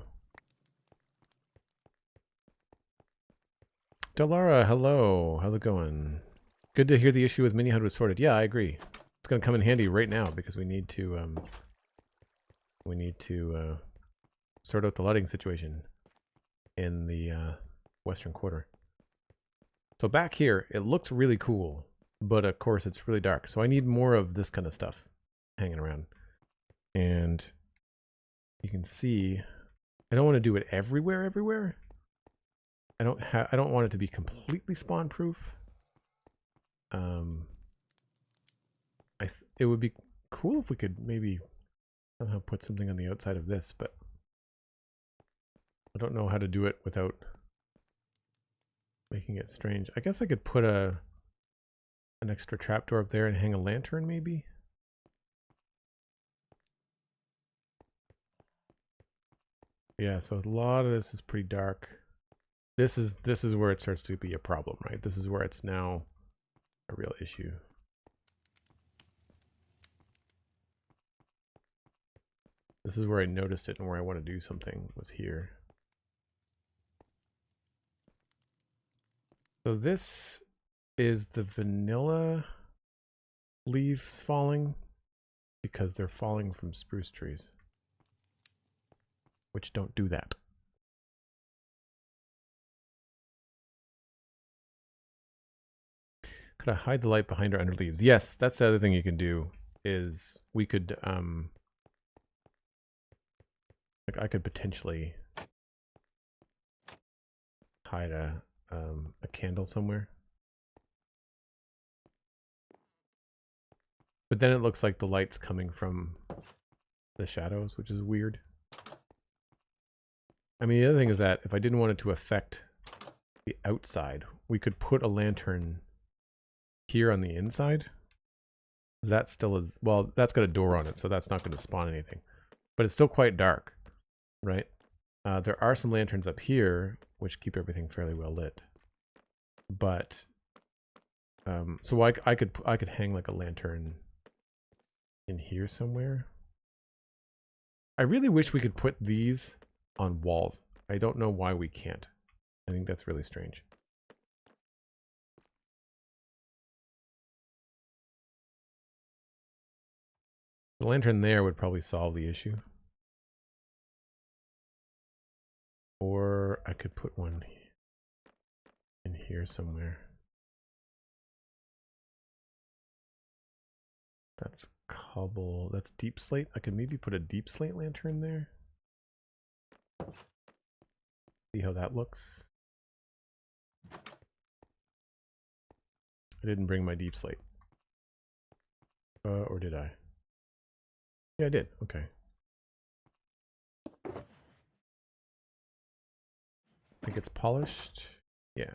Delara, hello. How's it going? Good to hear the issue with Mini HUD was sorted. Yeah, I agree. It's going to come in handy right now because we need to sort out the lighting situation in the western quarter. So back here, it looks really cool, but of course it's really dark. So I need more of this kind of stuff hanging around. And you can see, I don't want to do it everywhere. I don't want it to be completely spawn proof. It would be cool if we could maybe somehow put something on the outside of this, but I don't know how to do it without making it strange. I guess I could put an extra trapdoor up there and hang a lantern maybe. Yeah, so a lot of this is pretty dark. This is where it starts to be a problem, right? This is where it's now a real issue. This is where I noticed it and where I want to do something was here. So this is the vanilla leaves falling because they're falling from spruce trees, which don't do that. Could I hide the light behind or under leaves? Yes, that's the other thing you can do is we could like I could potentially hide a candle somewhere. But then it looks like the light's coming from the shadows, which is weird. I mean, the other thing is that if I didn't want it to affect the outside, we could put a lantern here on the inside. That still is, well, that's got a door on it, so that's not going to spawn anything. But it's still quite dark, right? There are some lanterns up here, which keep everything fairly well lit. But, so I could hang like a lantern in here somewhere. I really wish we could put these on walls. I don't know why we can't. I think that's really strange. The lantern there would probably solve the issue. Or I could put one in here somewhere. That's cobble. That's deep slate. I could maybe put a deep slate lantern there. See how that looks. I didn't bring my deep slate. Or did I? Yeah, I did. Okay. I think it's polished. Yeah.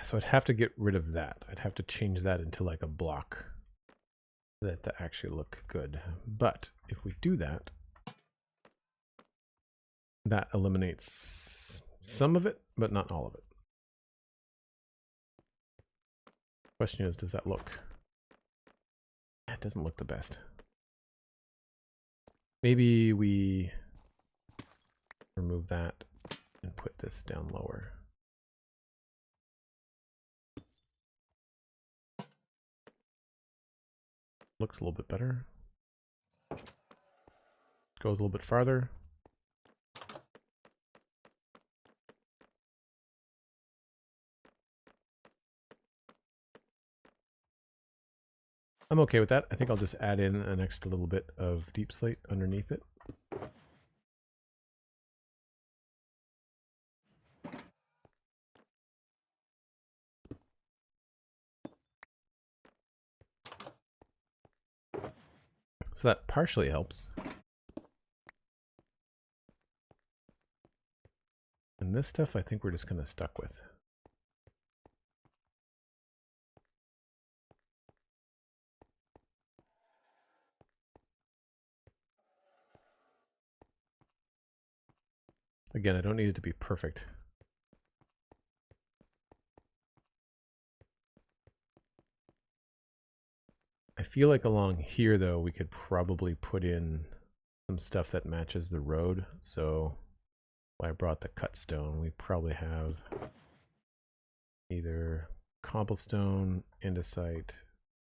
So I'd have to get rid of that. I'd have to change that into like a block that to actually look good. But if we do that, that eliminates some of it, but not all of it. Question is, does that look? It doesn't look the best. Maybe we remove that and put this down lower. Looks a little bit better. Goes a little bit farther. I'm okay with that. I think I'll just add in an extra little bit of deep slate underneath it. So that partially helps. And this stuff I think we're just kind of stuck with. Again, I don't need it to be perfect. I feel like along here, though, we could probably put in some stuff that matches the road. So I brought the cut stone. We probably have either cobblestone, andesite,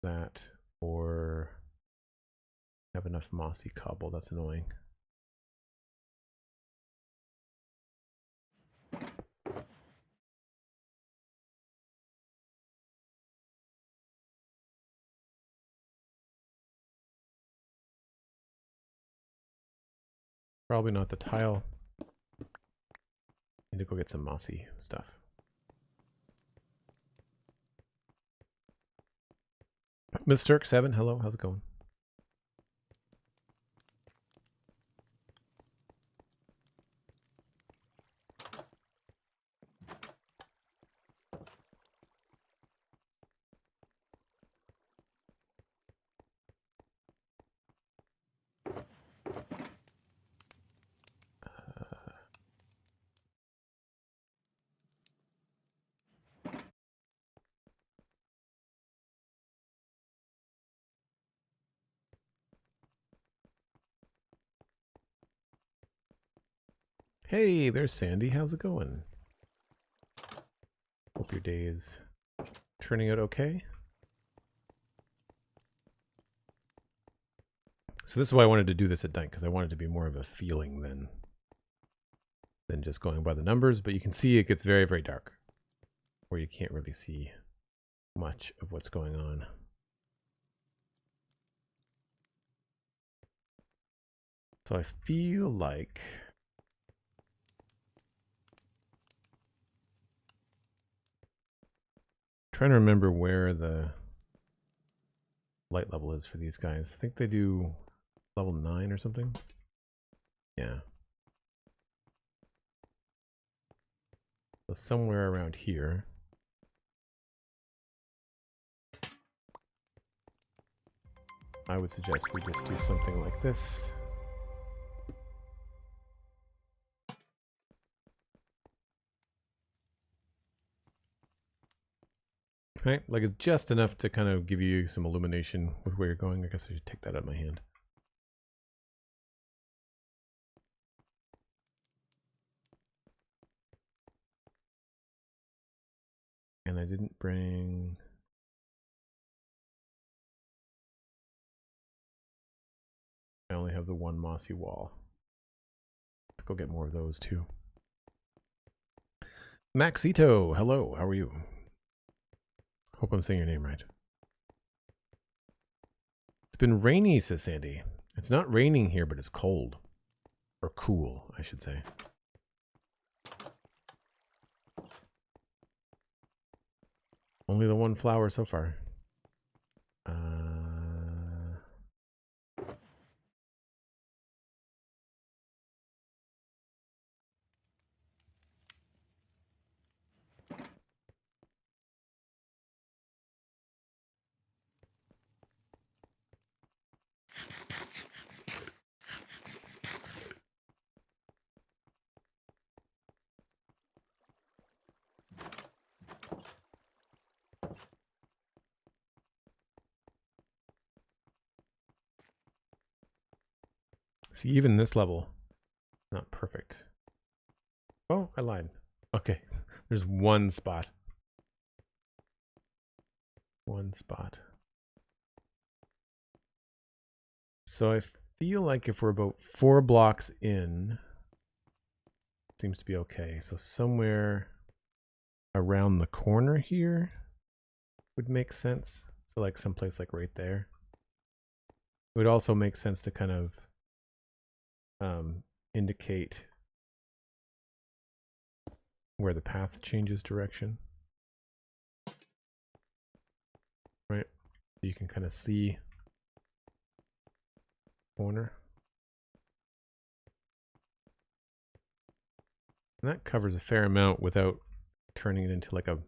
that, or have enough mossy cobble. That's annoying. Probably not the tile. Need to go get some mossy stuff. Mr.7, hello, how's it going? Hey, there's Sandy. How's it going? Hope your day is turning out okay. So this is why I wanted to do this at night, because I wanted it to be more of a feeling than just going by the numbers. But you can see it gets very, very dark, where you can't really see much of what's going on. So I feel like trying to remember where the light level is for these guys. I think they do level 9 or something. Yeah. So somewhere around here. I would suggest we just do something like this. Right, like it's just enough to kind of give you some illumination with where you're going. I guess I should take that out of my hand. And I didn't bring... I only have the one mossy wall. Let's go get more of those too. Maxito, hello, how are you? Hope I'm saying your name right. It's been rainy, says Sandy. It's not raining here, but it's cold. Or cool, I should say. Only the one flower so far. See, even this level, not perfect. Oh, I lied. Okay, there's one spot. One spot. So I feel like if we're about 4 blocks in, it seems to be okay. So somewhere around the corner here would make sense. So like someplace like right there. It would also make sense to kind of indicate where the path changes direction. Right? You can kind of see corner. And that covers a fair amount without turning it into like a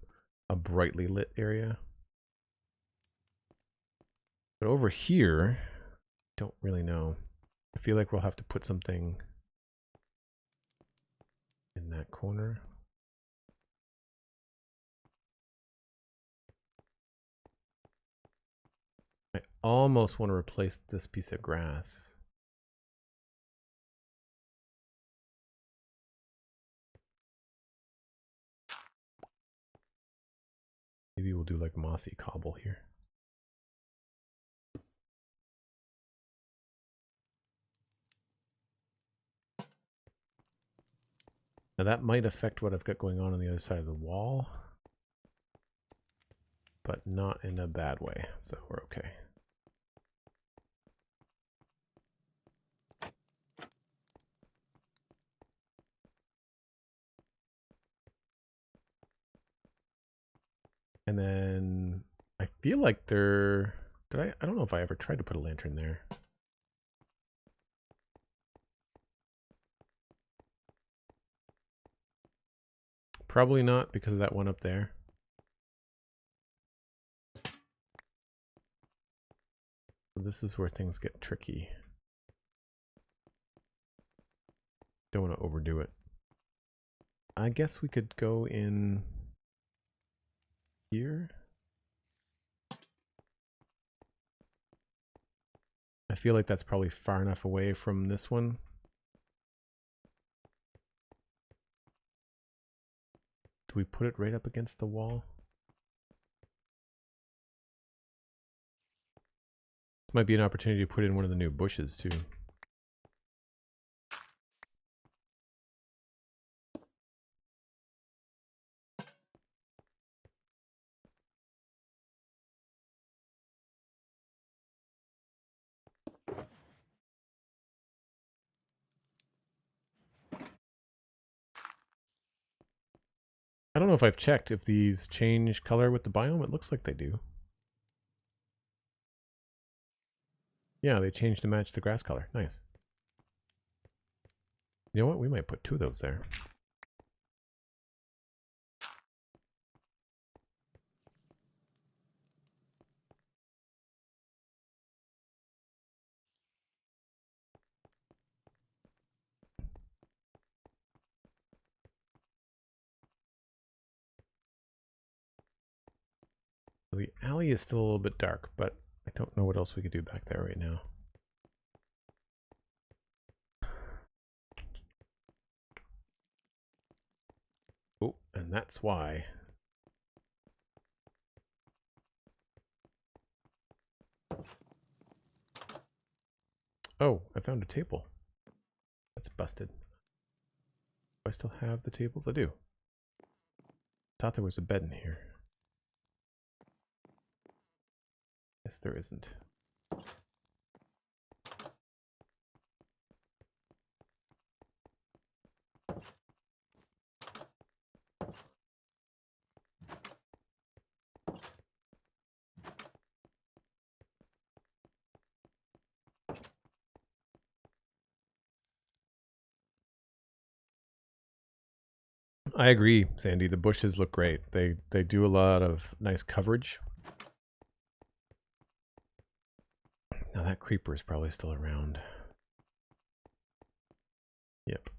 brightly lit area. But over here, don't really know. I feel like we'll have to put something in that corner. I almost want to replace this piece of grass. Maybe we'll do like mossy cobble here. Now that might affect what I've got going on the other side of the wall, but not in a bad way, so we're okay. And then I feel like I don't know if I ever tried to put a lantern there. Probably not because of that one up there. So this is where things get tricky. Don't want to overdo it. I guess we could go in here. I feel like that's probably far enough away from this one. Do we put it right up against the wall? This might be an opportunity to put in one of the new bushes too. I don't know if I've checked if these change color with the biome. It looks like they do. Yeah, they change to match the grass color. Nice. You know what? We might put 2 of those there. So the alley is still a little bit dark, but I don't know what else we could do back there right now. Oh, and that's why. Oh, I found a table. That's busted. Do I still have the tables? I do. Thought there was a bed in here. Yes, there isn't. I agree, Sandy. The bushes look great. They do a lot of nice coverage. Now that creeper is probably still around. Yep.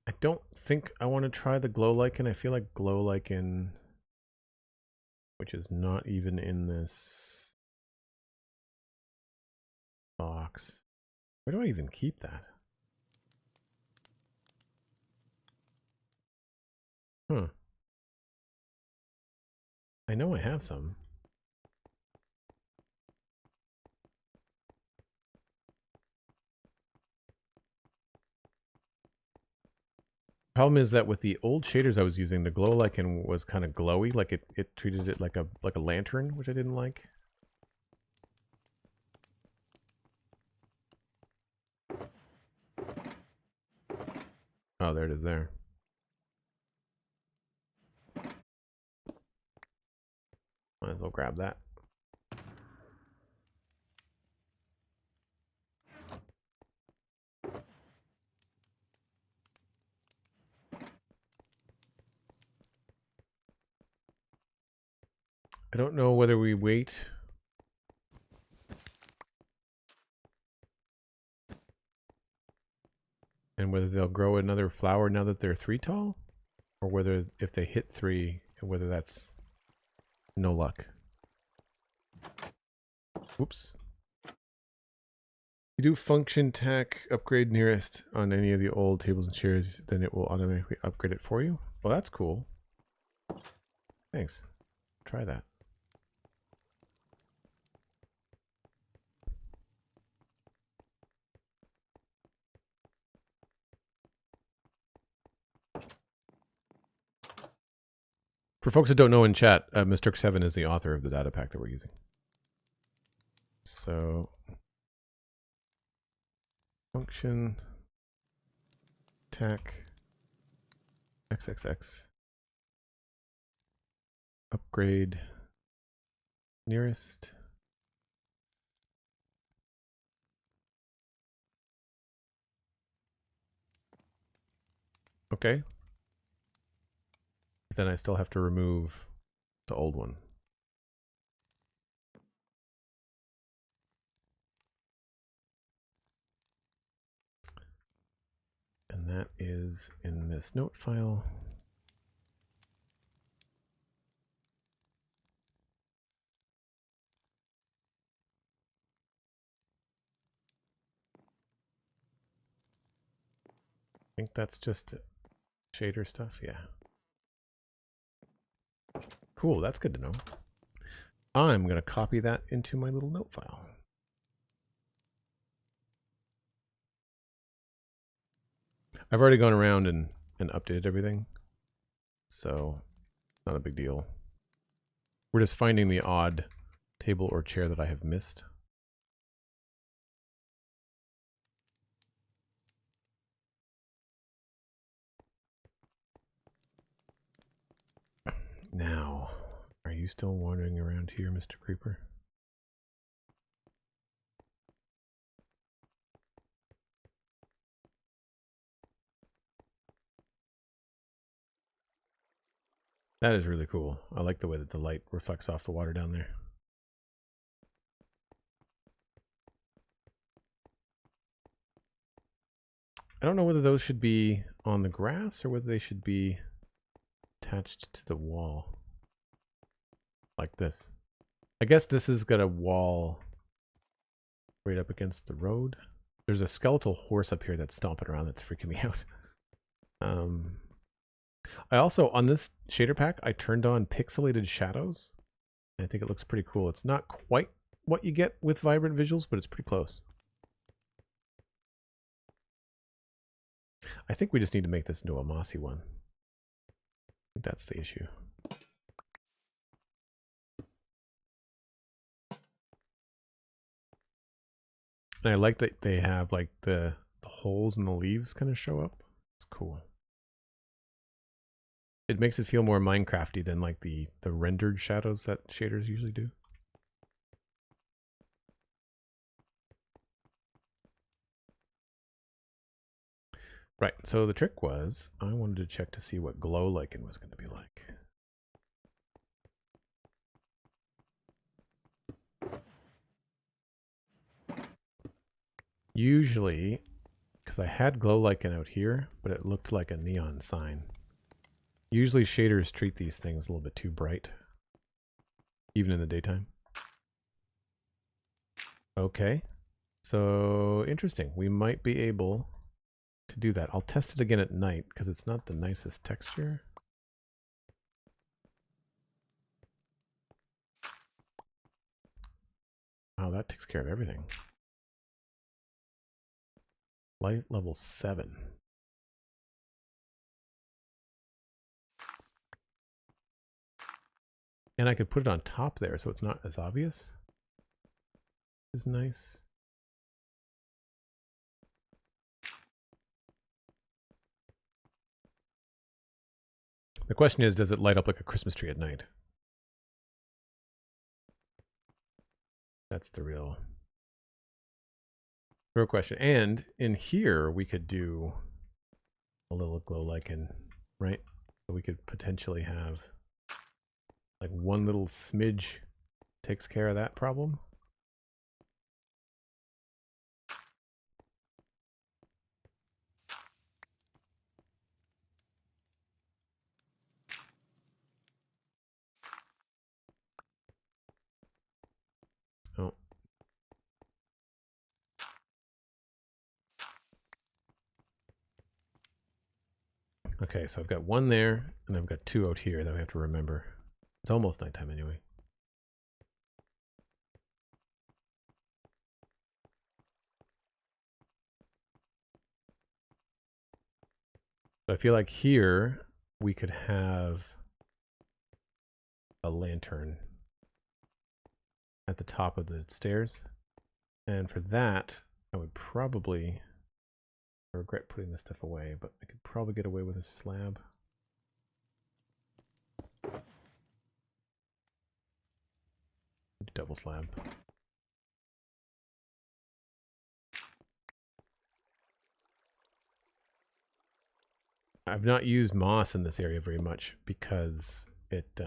I don't think I want to try the glow lichen. I feel like glow lichen, which is not even in this box. Where do I even keep that? Huh. I know I have some. problem is that with the old shaders I was using, the glow lichen was kind of glowy, like it treated it like a lantern, which I didn't like. Oh, there it is there. Might as well grab that. I don't know whether we wait and whether they'll grow another flower now that they're 3 tall, or whether if they hit 3, whether that's no luck. Whoops. You do function tack upgrade nearest on any of the old tables and chairs, then it will automatically upgrade it for you. Well, that's cool. Thanks. Try that. For folks that don't know in chat, Mr.7 is the author of the data pack that we're using. So, function tack XXX upgrade nearest. Okay. Then I still have to remove the old one. And that is in this note file. I think that's just shader stuff. Yeah. Cool. That's good to know. I'm going to copy that into my little note file. I've already gone around and updated everything, so not a big deal. We're just finding the odd table or chair that I have missed. Now, are you still wandering around here, Mr. Creeper? That is really cool. I like the way that the light reflects off the water down there. I don't know whether those should be on the grass or whether they should be attached to the wall. Like this. I guess this has got a wall right up against the road. There's a skeletal horse up here that's stomping around that's freaking me out. I also, on this shader pack, I turned on pixelated shadows. I think it looks pretty cool. It's not quite what you get with vibrant visuals, but it's pretty close. I think we just need to make this into a mossy one. I think that's the issue. And I like that they have like the holes in the leaves kind of show up. It's cool. It makes it feel more Minecrafty than like the rendered shadows that shaders usually do. Right, so the trick was I wanted to check to see what glow lichen was going to be like. Usually, because I had glow lichen out here, but it looked like a neon sign. Usually shaders treat these things a little bit too bright, even in the daytime. Okay, so interesting. We might be able to do that. I'll test it again at night because it's not the nicest texture. Wow, that takes care of everything. Light level 7. And I could put it on top there so it's not as obvious. Is nice. The question is, does it light up like a Christmas tree at night? That's the real question. And in here, we could do a little glow lichen, right? So we could potentially have like one little smidge takes care of that problem. Oh. Okay, so I've got one there, and I've got two out here that we have to remember. It's almost nighttime anyway. So I feel like here we could have a lantern at the top of the stairs. And for that, I would probably, I regret putting this stuff away, but I could probably get away with a slab. Double slab. I've not used moss in this area very much because it I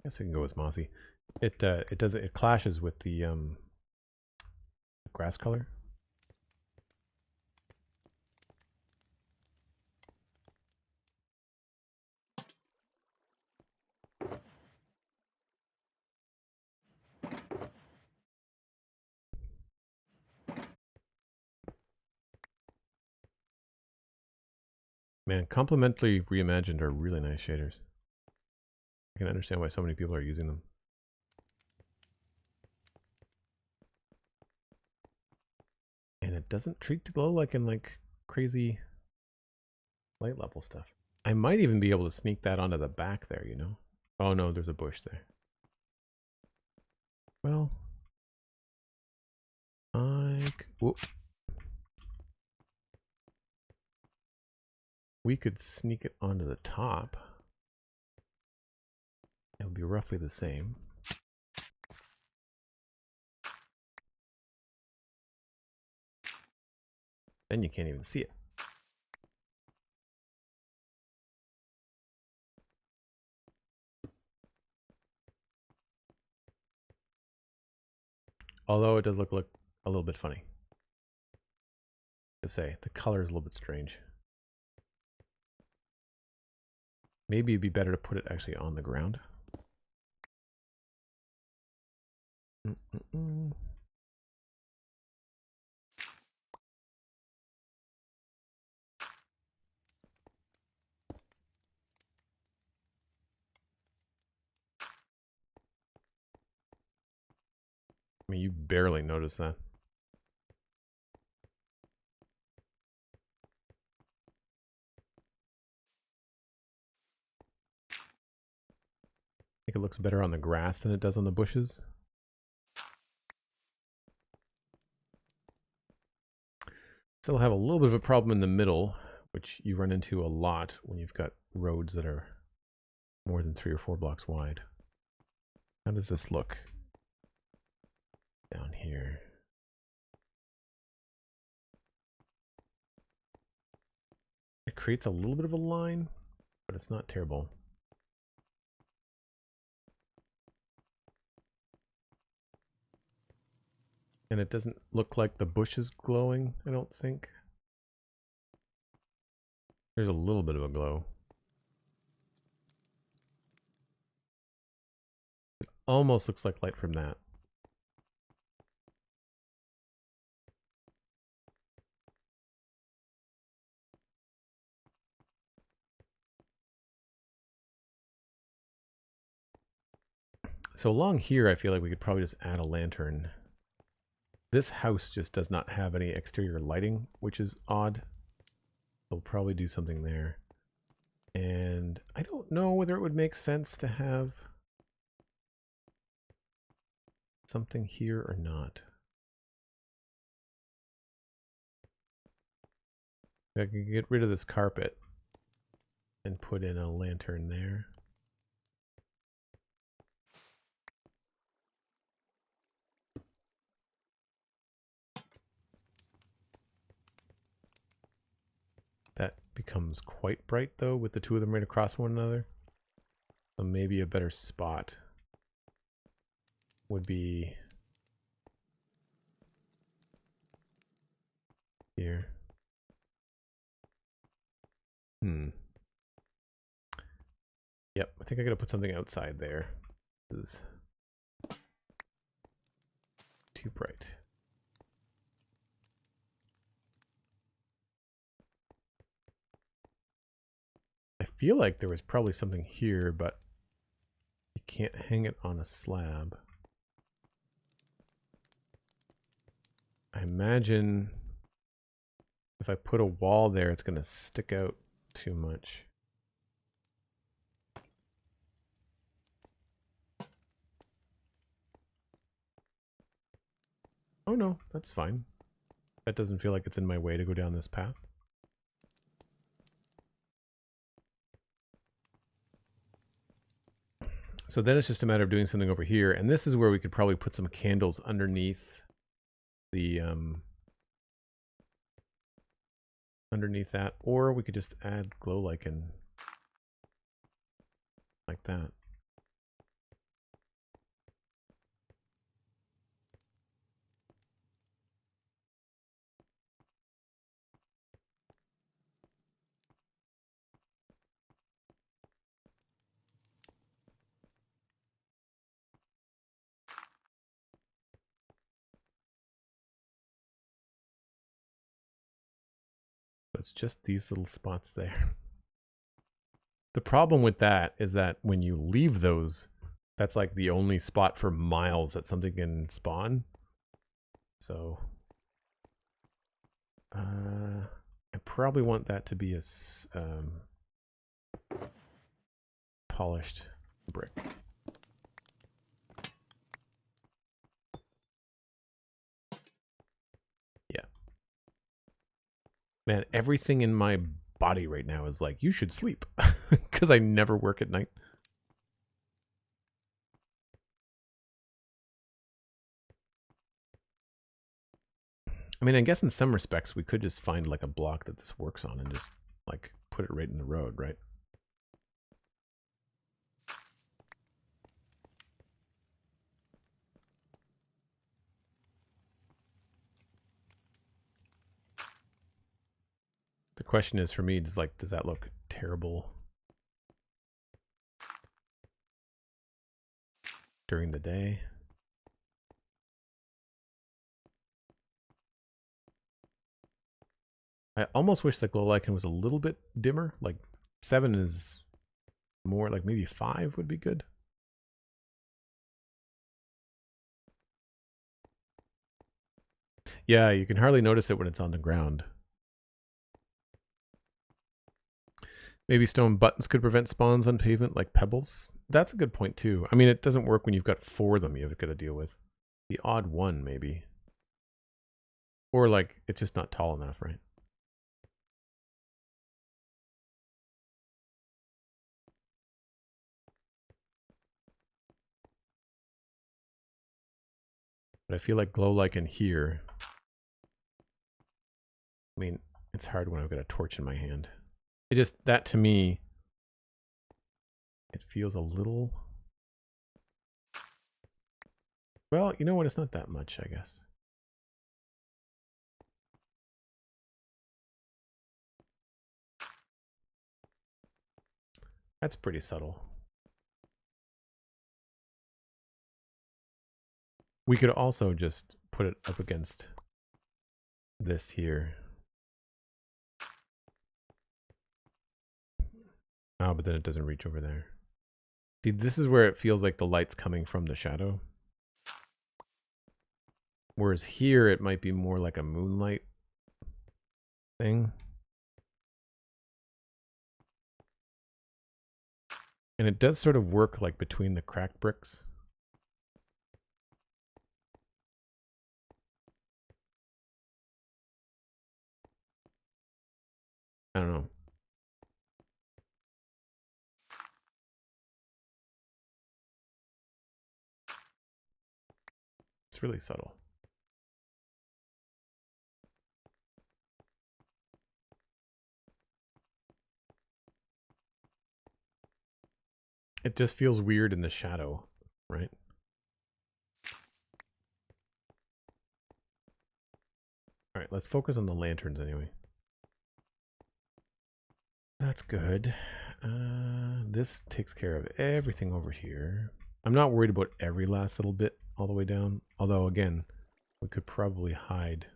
guess we can go with mossy. It clashes with the grass color. Man, complementary reimagined are really nice shaders. I can understand why so many people are using them. And it doesn't treat the glow like in like crazy light level stuff. I might even be able to sneak that onto the back there, you know? Oh no, there's a bush there. Well, whoop. We could sneak it onto the top. It'll be roughly the same. Then you can't even see it. Although it does look a little bit funny. To say, the color is a little bit strange. Maybe it'd be better to put it actually on the ground. I mean, you barely notice that. I think it looks better on the grass than it does on the bushes. Still have a little bit of a problem in the middle, which you run into a lot when you've got roads that are more than 3 or 4 blocks wide. How does this look down here? It creates a little bit of a line, but it's not terrible. And it doesn't look like the bush is glowing, I don't think. There's a little bit of a glow. It almost looks like light from that. So along here, I feel like we could probably just add a lantern. This house just does not have any exterior lighting, which is odd. They'll probably do something there. And I don't know whether it would make sense to have something here or not. I can get rid of this carpet and put in a lantern there. That becomes quite bright though with the two of them right across one another. So maybe a better spot would be here. Yep, I think I gotta put something outside there. This is too bright. I feel like there was probably something here, but you can't hang it on a slab. I imagine if I put a wall there, it's gonna stick out too much. Oh no, that's fine. That doesn't feel like it's in my way to go down this path. So then it's just a matter of doing something over here, and this is where we could probably put some candles underneath the underneath that, or we could just add glow lichen like that. It's just these little spots there. The problem with that is that when you leave those, that's like the only spot for miles that something can spawn. So I probably want that to be a polished brick. Yeah. Man, everything in my body right now is like, you should sleep, because I never work at night. I mean, I guess in some respects we could just find like a block that this works on and just like put it right in the road, right? The question is for me, does that look terrible during the day? I almost wish the glow lichen was a little bit dimmer. Like 7 is more, like maybe 5 would be good. Yeah, you can hardly notice it when it's on the ground. Maybe stone buttons could prevent spawns on pavement like pebbles. That's a good point too. I mean, it doesn't work when you've got 4 of them you've got to deal with. The odd one, maybe. Or like, it's just not tall enough, right? But I feel like glow lichen here. I mean, it's hard when I've got a torch in my hand. It just, that to me, it feels a little... Well, you know what? It's not that much, I guess. That's pretty subtle. We could also just put it up against this here. Oh, but then it doesn't reach over there. See, this is where it feels like the light's coming from the shadow. Whereas here it might be more like a moonlight thing. And it does sort of work like between the cracked bricks. I don't know. It's really subtle. It just feels weird in the shadow, right? All right, let's focus on the lanterns anyway. That's good. This takes care of everything over here. I'm not worried about every last little bit all the way down. Although, again, we could probably hide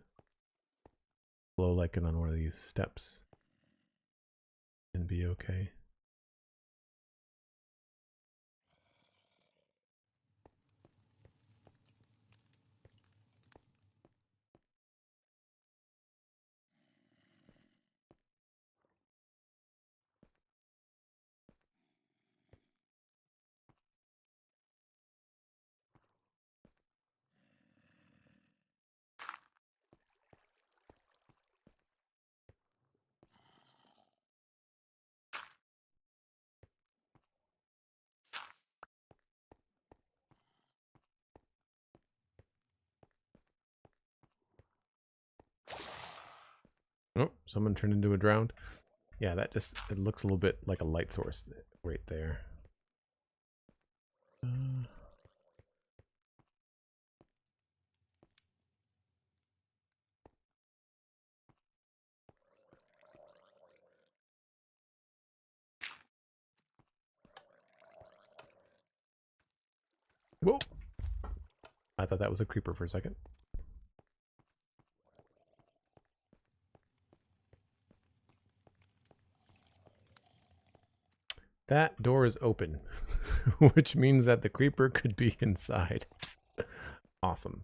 below like on one of these steps and be okay. Oh, someone turned into a drowned. Yeah, that just, it looks a little bit like a light source right there. Whoa! I thought that was a creeper for a second. That door is open, which means that the creeper could be inside. Awesome.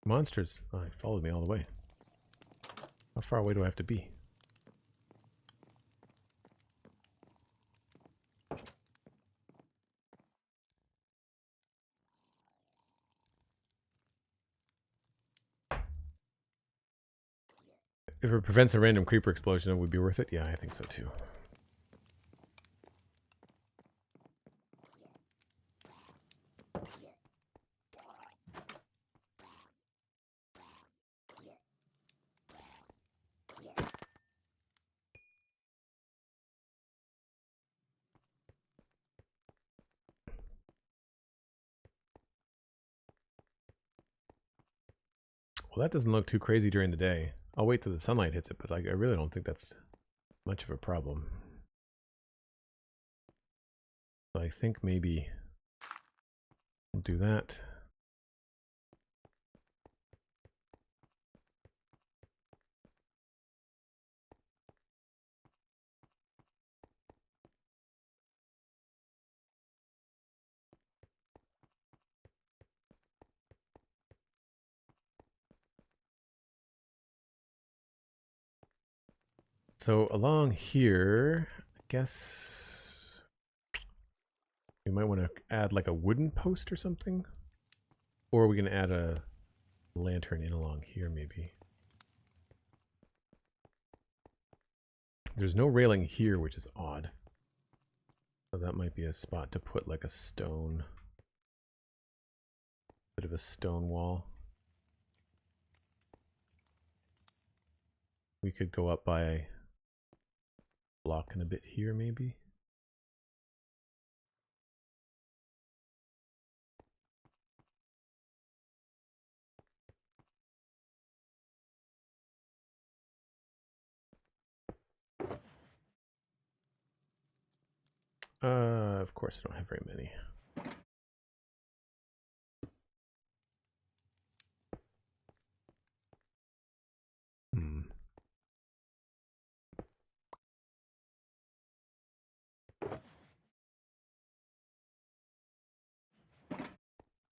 Monsters. Oh, it followed me all the way. How far away do I have to be? If it prevents a random creeper explosion, it would be worth it? Yeah, I think so too. Well, that doesn't look too crazy during the day. I'll wait till the sunlight hits it, but I really don't think that's much of a problem. So I think maybe we'll do that. So along here, I guess we might want to add like a wooden post or something. Or we can add a lantern in along here maybe. There's no railing here, which is odd. So that might be a spot to put like a stone, bit of a stone wall. We could go up by a block and a bit here maybe. Of course I don't have very many.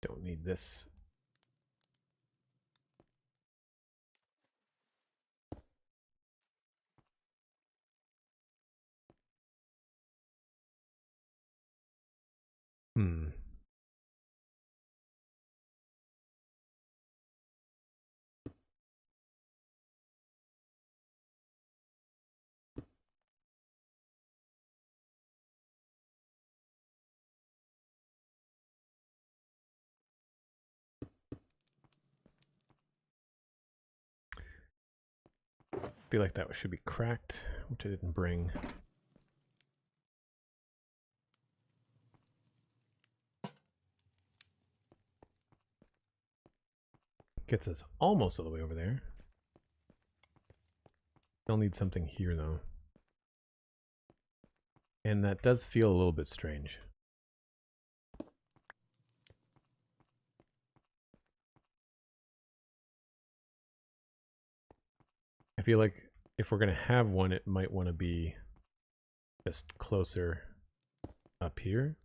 Don't need this. Feel like that should be cracked, which I didn't bring. Gets us almost all the way over there. Still need something here though. And that does feel a little bit strange. I feel like if we're going to have one, it might want to be just closer up here.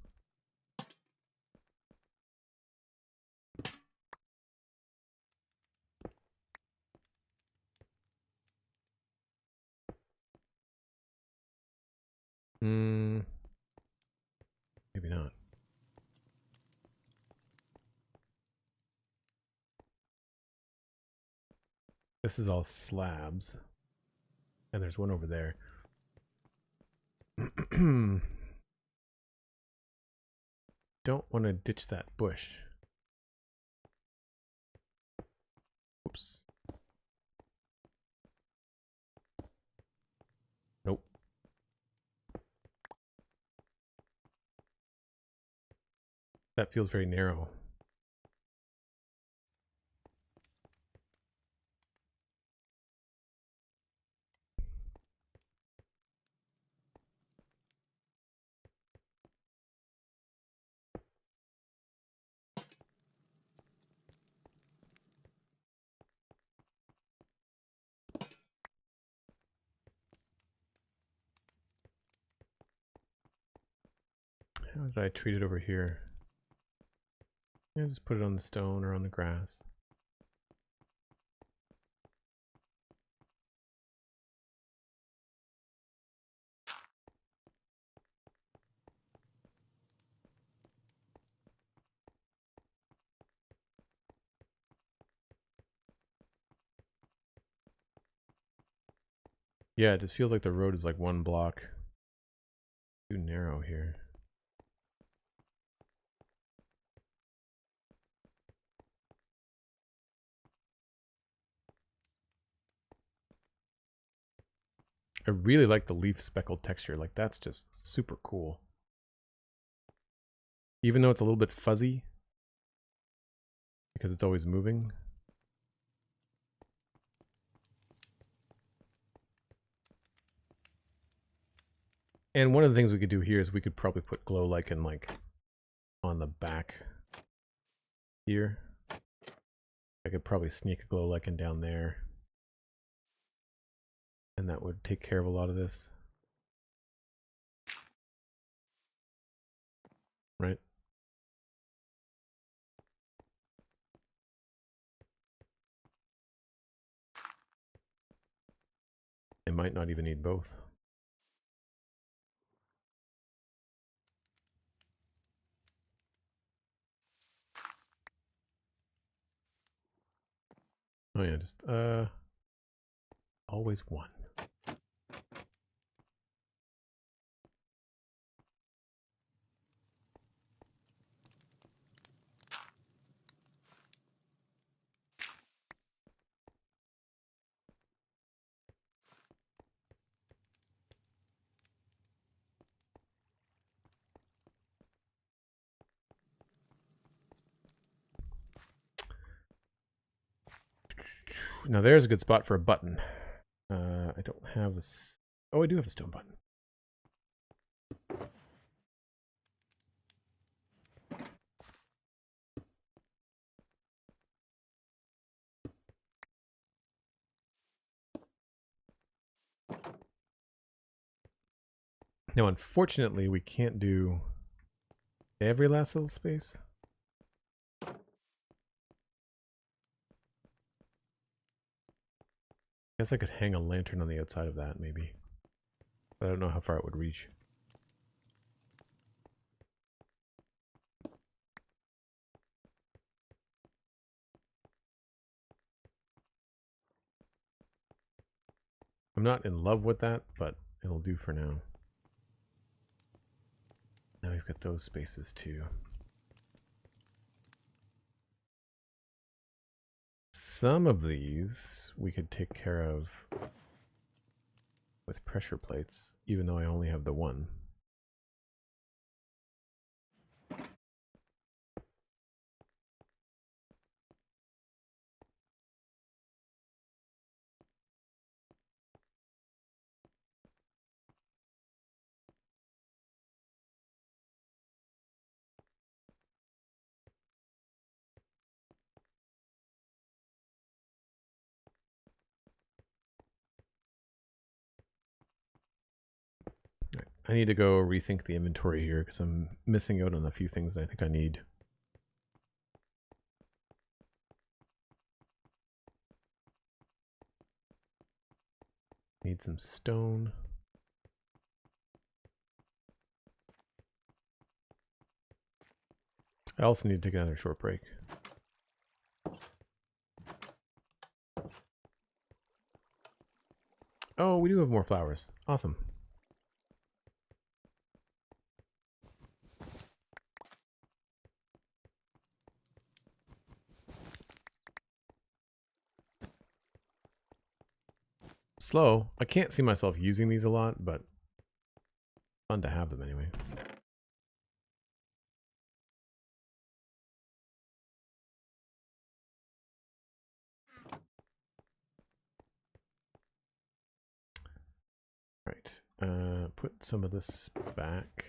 Maybe not. This is all slabs. And there's one over there. Don't want to ditch that bush. Oops. Nope. That feels very narrow. How did I treat it over here? Yeah, just put it on the stone or on the grass. Yeah, it just feels like the road is like one block too narrow here. I really like the leaf speckled texture. Like, that's just super cool. Even though it's a little bit fuzzy, because it's always moving. And one of the things we could do here is we could probably put glow lichen like on the back here. I could probably sneak a glow lichen down there. And that would take care of a lot of this. Right? It might not even need both. Oh yeah, just always one. Now there's a good spot for a button. I don't have a... Oh, I do have a stone button. Now, unfortunately, we can't do every last little space. Guess I could hang a lantern on the outside of that, maybe. But I don't know how far it would reach. I'm not in love with that, but it'll do for now. Now we've got those spaces too. Some of these we could take care of with pressure plates, even though I only have the one. I need to go rethink the inventory here because I'm missing out on a few things that I think I need. Need some stone. I also need to take another short break. Oh, we do have more flowers. Awesome. Slow. I can't see myself using these a lot, but fun to have them anyway. Right. Put some of this back.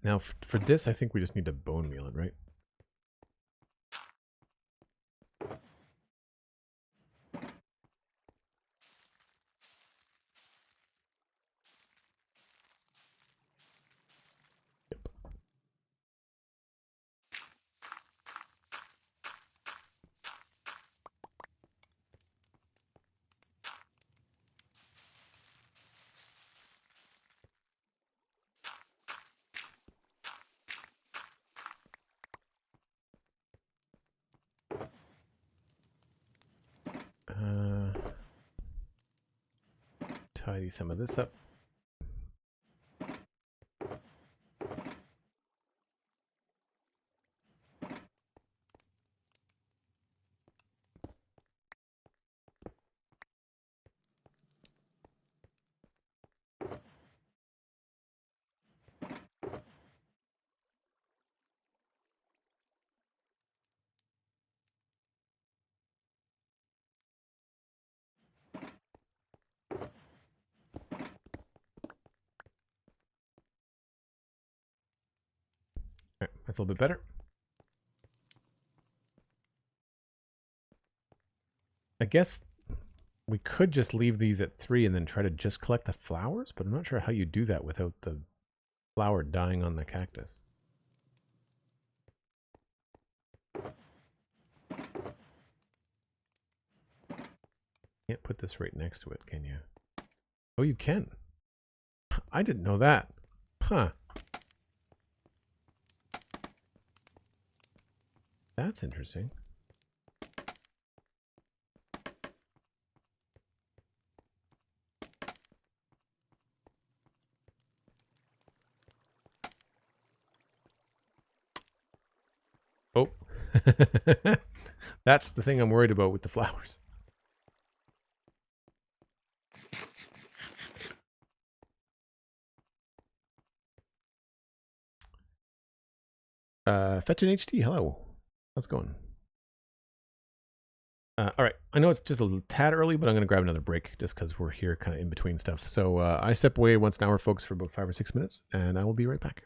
Now, for this, I think we just need to bone meal it, right? Yep. Tidy some of this up. All right, that's a little bit better. I guess we could just leave these at 3 and then try to just collect the flowers, but I'm not sure how you do that without the flower dying on the cactus. Can't put this right next to it, can you? Oh, you can. I didn't know that. Huh. That's interesting. Oh. That's the thing I'm worried about with the flowers. Fetch an HT, hello. How's it going? All right, I know it's just a little tad early, but I'm going to grab another break just because we're here kind of in between stuff. So I step away once an hour, folks, for about 5 or 6 minutes, and I will be right back.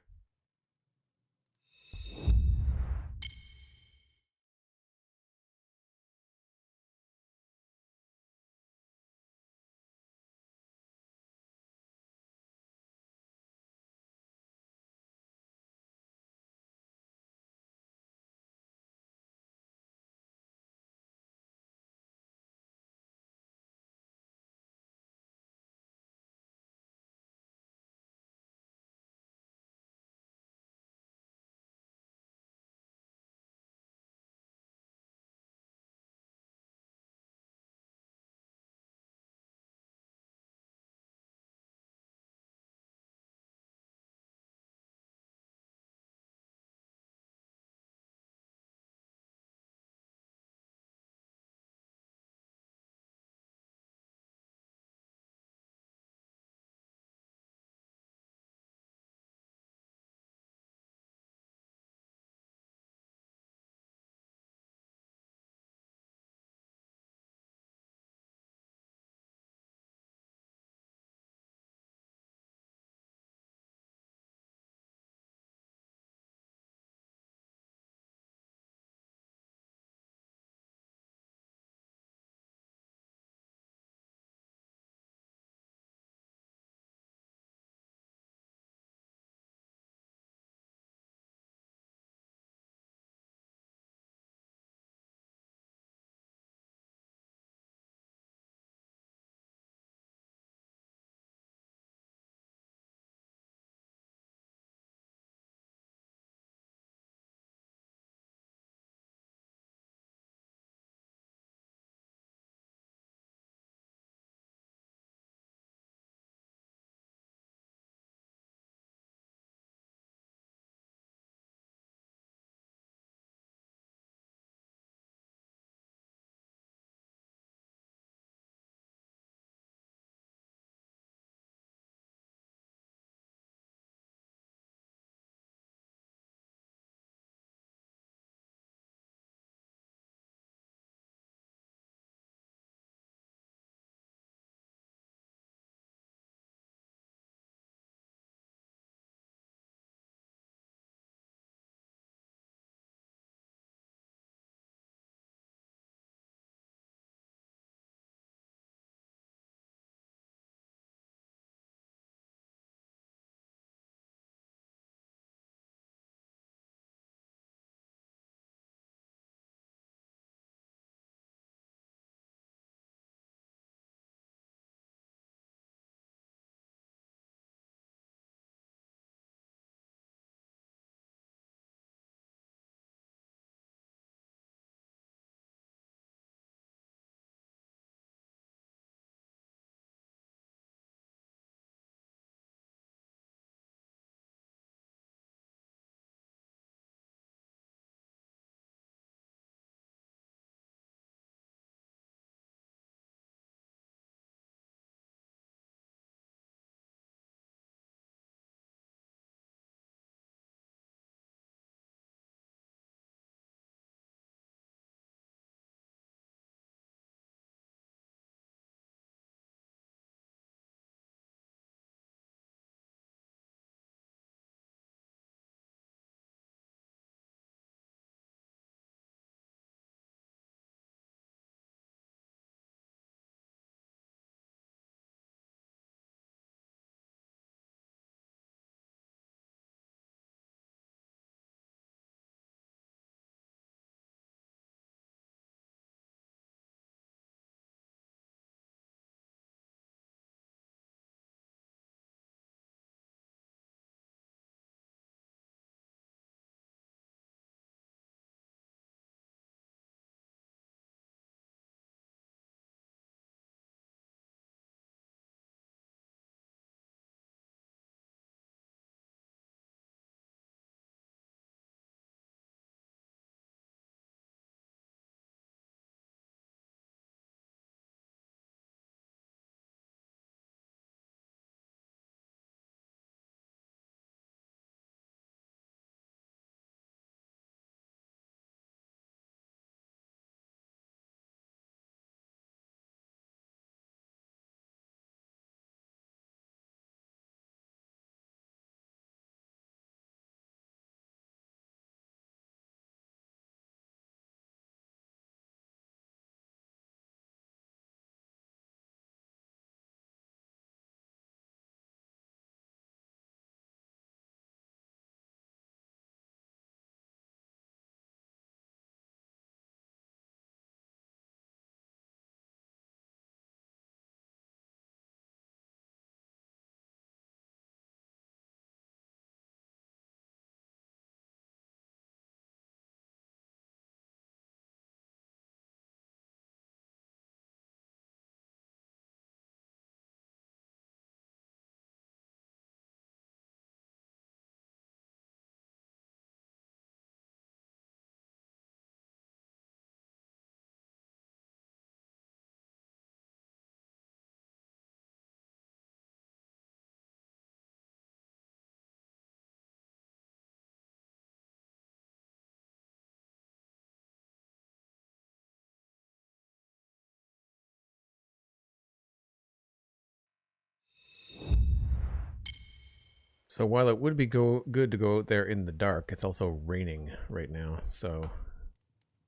So while it would be good to go out there in the dark, it's also raining right now, so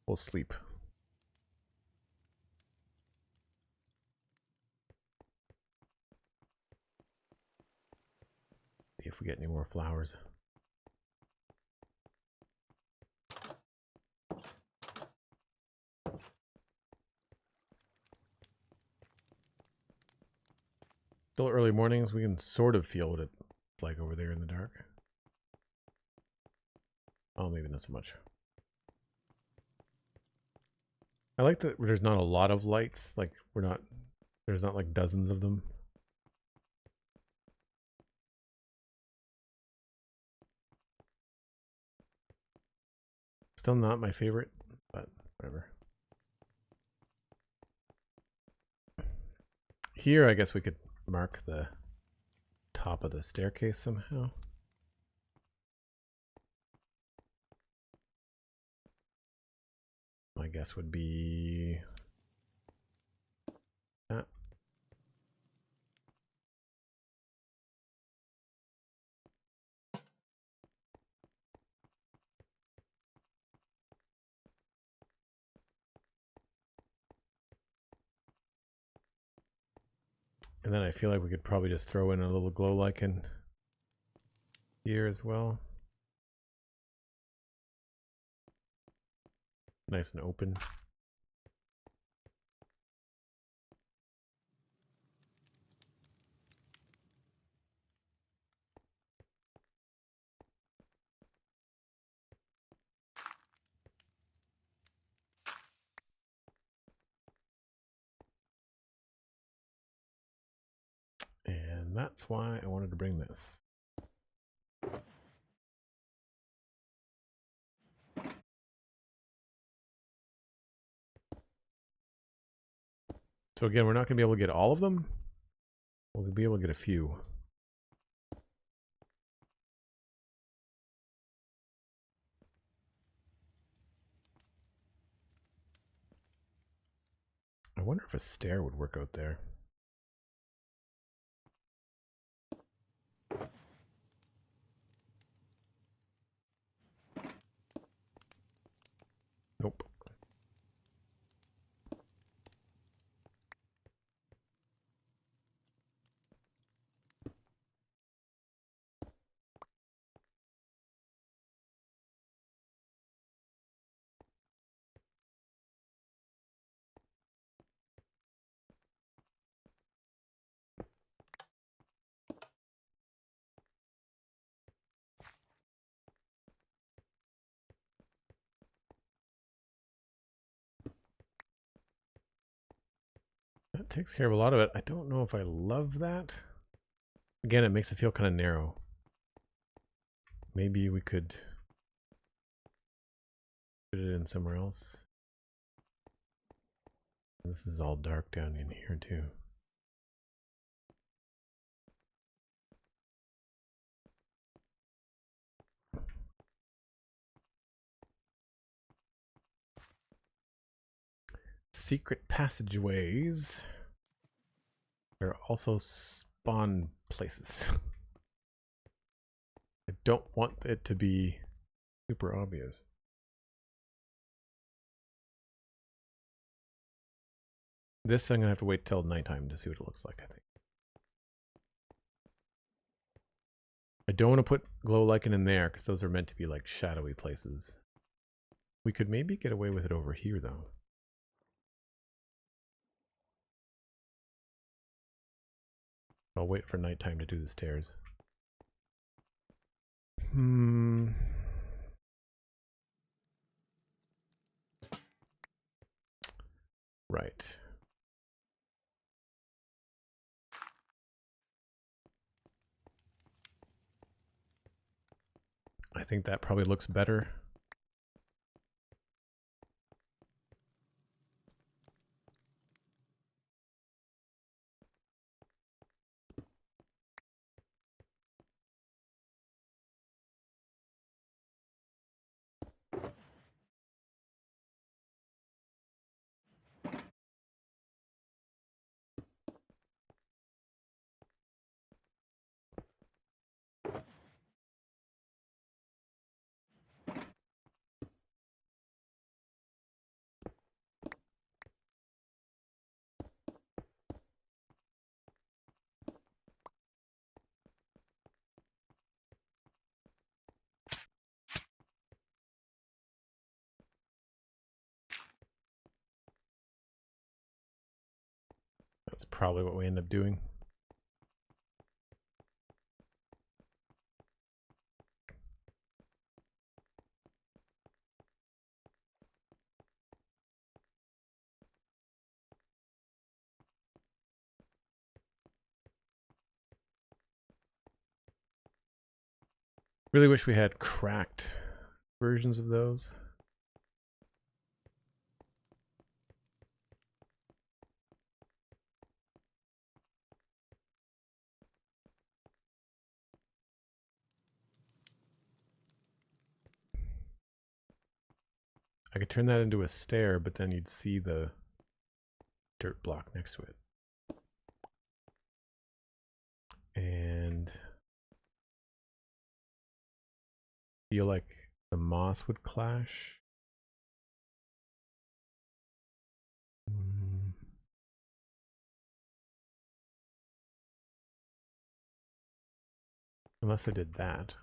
we'll sleep. See if we get any more flowers. Still early mornings, we can sort of feel what it's like over there in the dark. Oh, maybe not so much. I like that there's not a lot of lights, like there's not like dozens of them. Still not my favorite, but whatever. Here, I guess we could mark the top of the staircase somehow. My guess would be that. And then I feel like we could probably just throw in a little glow lichen here as well. Nice and open. And that's why I wanted to bring this. So again, we're not going to be able to get all of them. We'll be able to get a few. I wonder if a stair would work out there. Nope. That takes care of a lot of it. I don't know if I love that. Again, it makes it feel kind of narrow. Maybe we could put it in somewhere else. This is all dark down in here too. Secret passageways. There are also spawn places. I don't want it to be super obvious. This I'm going to have to wait till nighttime to see what it looks like, I think. I don't want to put glow lichen in there because those are meant to be like shadowy places. We could maybe get away with it over here though. I'll wait for nighttime to do the stairs. Right. I think that probably looks better. that's probably what we end up doing. Really wish we had cracked versions of those. I could turn that into a stair, but then you'd see the dirt block next to it. And feel like the moss would clash. Unless I did that.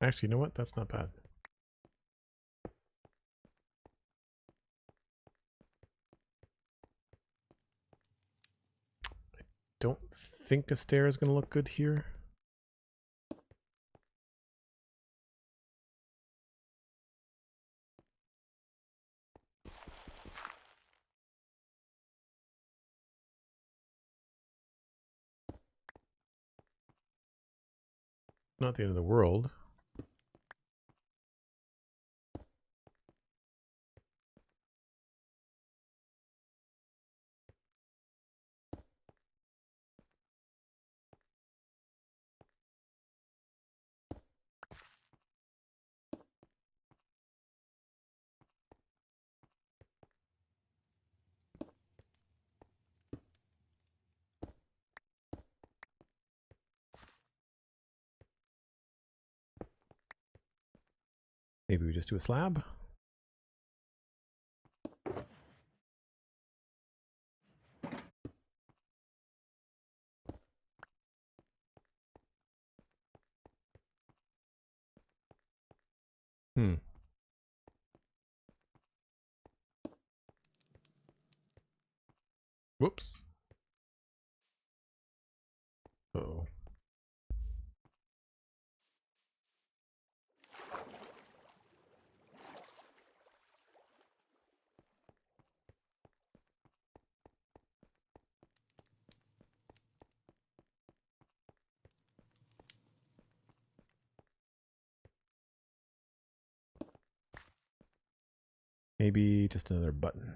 Actually, you know what? That's not bad. I don't think a stair is going to look good here. Not the end of the world. Maybe we just do a slab. Whoops. Uh-oh. Maybe just another button.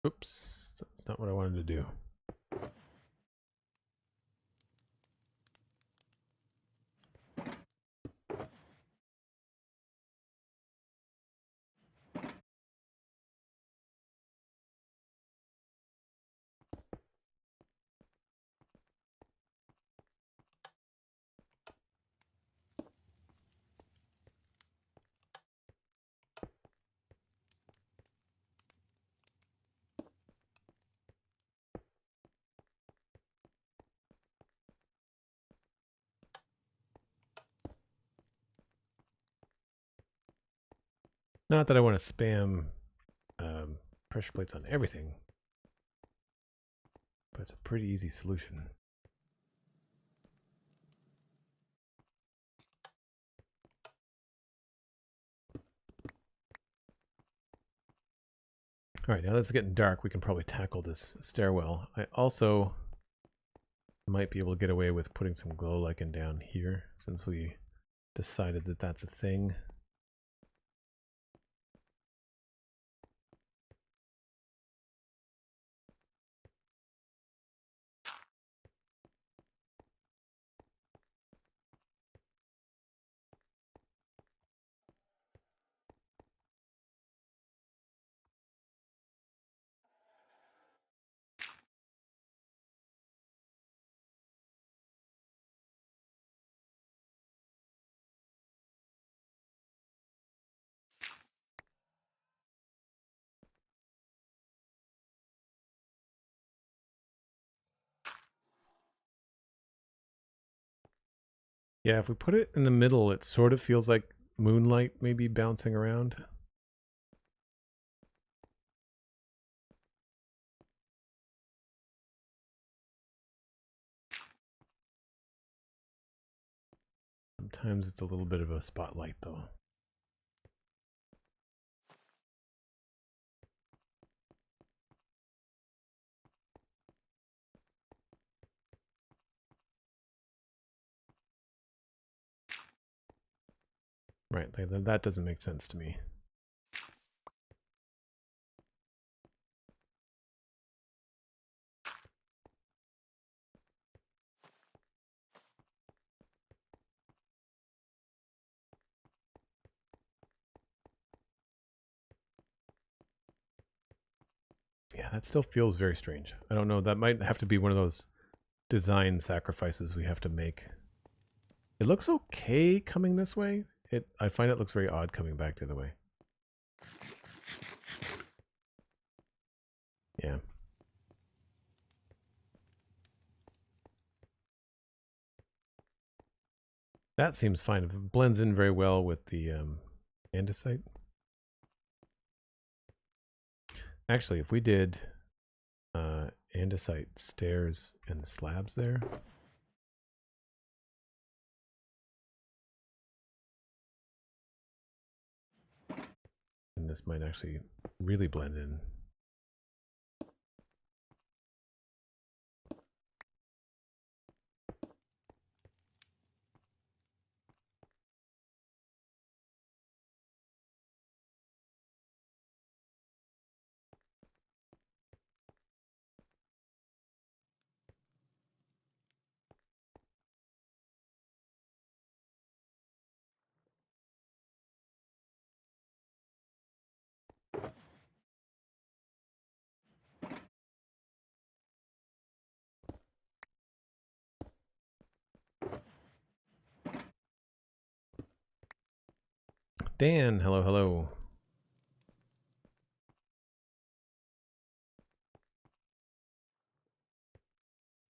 Oops, that's not what I wanted to do. Not that I want to spam pressure plates on everything, but it's a pretty easy solution. All right, now that it's getting dark, we can probably tackle this stairwell. I also might be able to get away with putting some glow lichen down here, since we decided that that's a thing. Yeah, if we put it in the middle, it sort of feels like moonlight maybe bouncing around. Sometimes it's a little bit of a spotlight though. Right, that doesn't make sense to me. Yeah, that still feels very strange. I don't know, that might have to be one of those design sacrifices we have to make. It looks okay coming this way. I find it looks very odd coming back the other way. Yeah. That seems fine. It blends in very well with the andesite. Actually, if we did andesite stairs and the slabs there. And this might actually really blend in. Dan, hello, hello.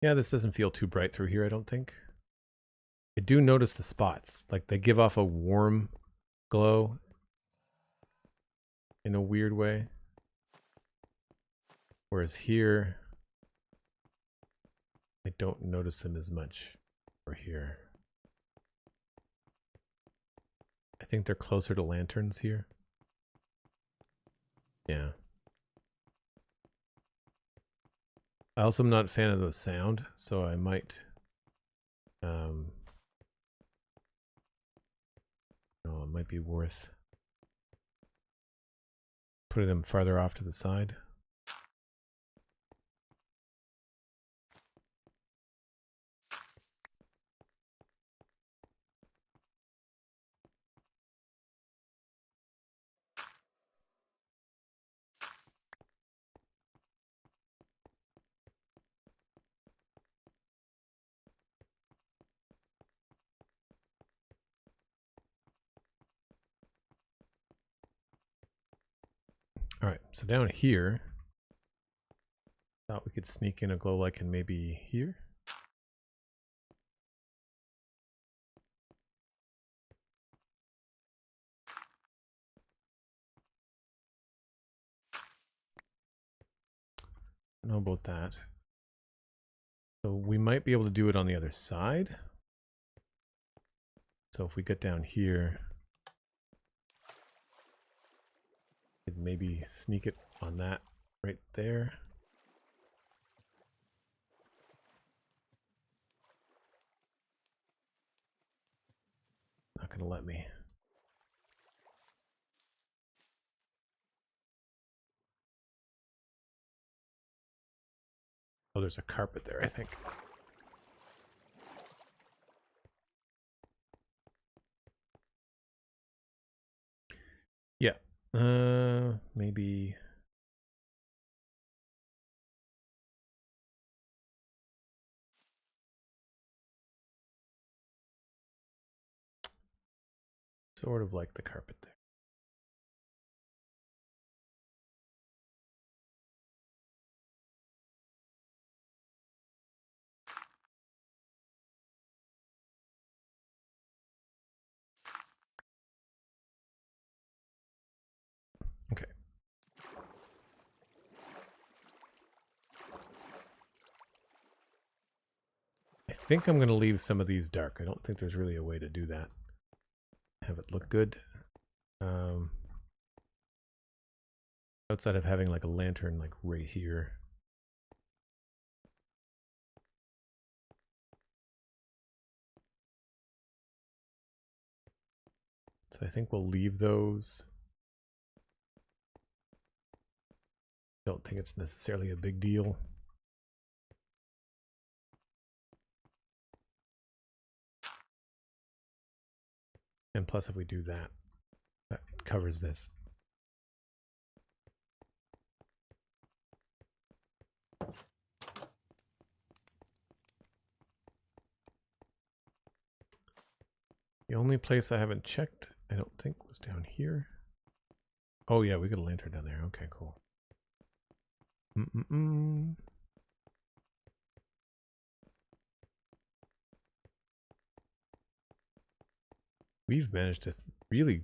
Yeah, this doesn't feel too bright through here, I don't think. I do notice the spots. Like, they give off a warm glow in a weird way. Whereas here, I don't notice them as much over here. I think they're closer to lanterns here. Yeah. I also am not a fan of the sound, so I might it might be worth putting them farther off to the side. All right, so down here, thought we could sneak in a glow lichen maybe here. I don't know about that. So we might be able to do it on the other side. So if we get down here, maybe sneak it on that right there. Not gonna let me. Oh, there's a carpet there, I think. Yeah. Maybe. Sort of like the carpet there. think I'm going to leave some of these dark. I don't think there's really a way to do that. Have it look good. Outside of having like a lantern like right here. So I think we'll leave those. Don't think it's necessarily a big deal. And plus if we do that, that covers this. The only place I haven't checked, I don't think, was down here. Oh yeah, we got a lantern down there. Okay, cool. We've managed to really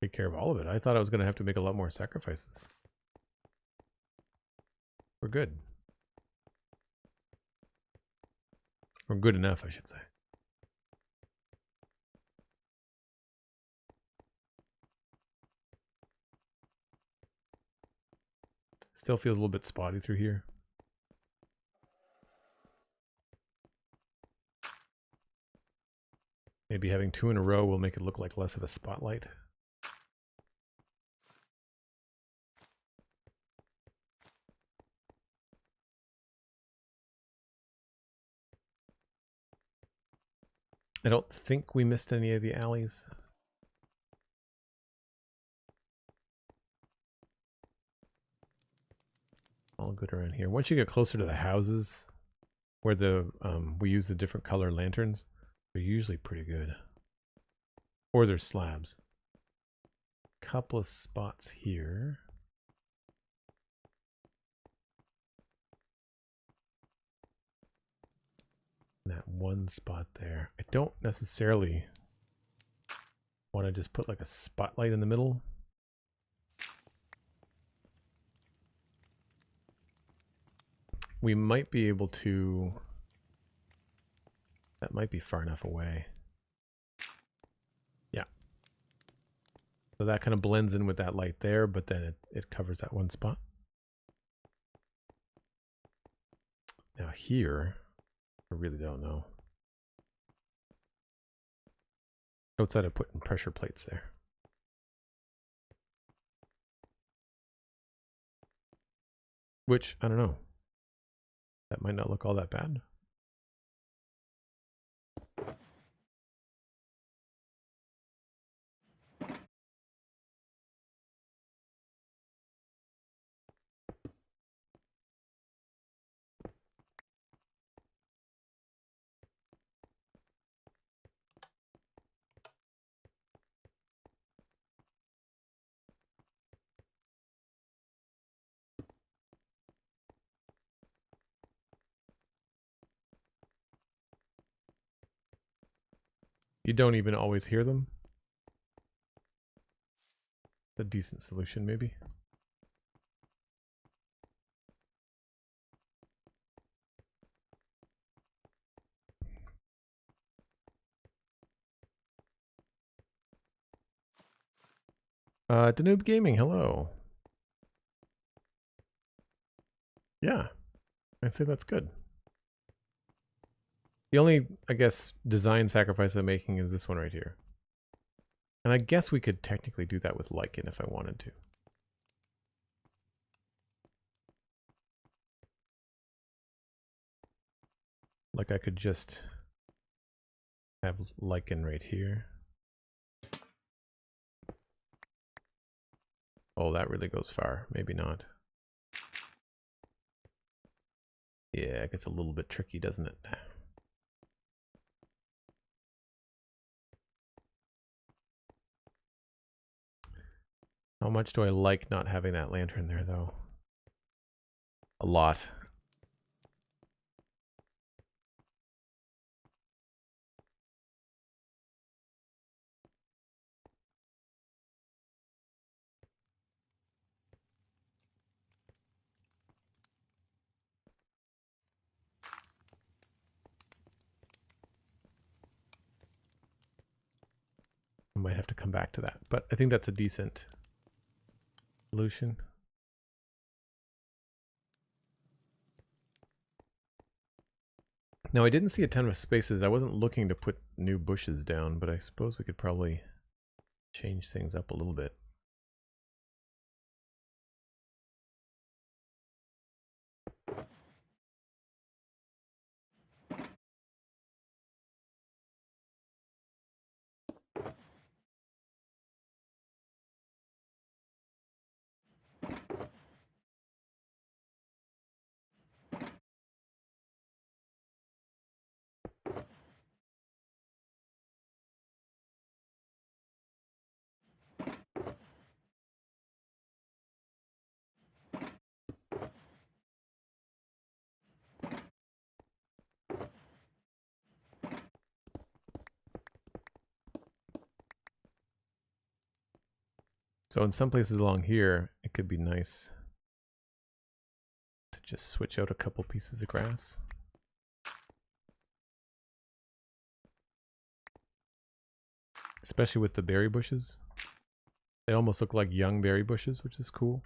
take care of all of it. I thought I was going to have to make a lot more sacrifices. We're good. Or good enough, I should say. Still feels a little bit spotty through here. Maybe having 2 in a row will make it look like less of a spotlight. I don't think we missed any of the alleys. All good around here. Once you get closer to the houses where the we use the different color lanterns, they're usually pretty good. Or there's slabs. Couple of spots here. That one spot there. I don't necessarily want to just put like a spotlight in the middle. We might be able to... That might be far enough away. Yeah. So that kind of blends in with that light there, but then it covers that one spot. Now here, I really don't know. Outside of putting pressure plates there. Which, I don't know. That might not look all that bad. You don't even always hear them. A decent solution, maybe. Danube Gaming, hello. Yeah, I'd say that's good. The only, I guess, design sacrifice I'm making is this one right here. And I guess we could technically do that with lichen if I wanted to. Like I could just have lichen right here. Oh, that really goes far. Maybe not. Yeah, it gets a little bit tricky, doesn't it? How much do I like not having that lantern there, though? A lot. might have to come back to that. But I think that's a decent solution. Now, I didn't see a ton of spaces. I wasn't looking to put new bushes down, but I suppose we could probably change things up a little bit. So in some places along here, it could be nice to just switch out a couple pieces of grass. Especially with the berry bushes. They almost look like young berry bushes, which is cool.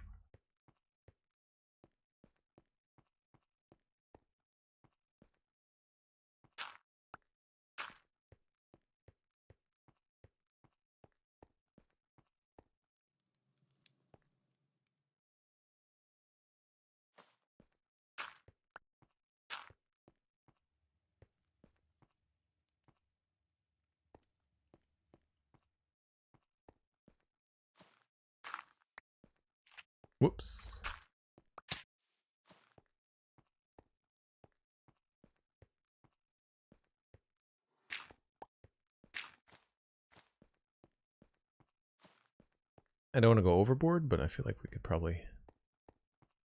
Whoops. I don't want to go overboard, but I feel like we could probably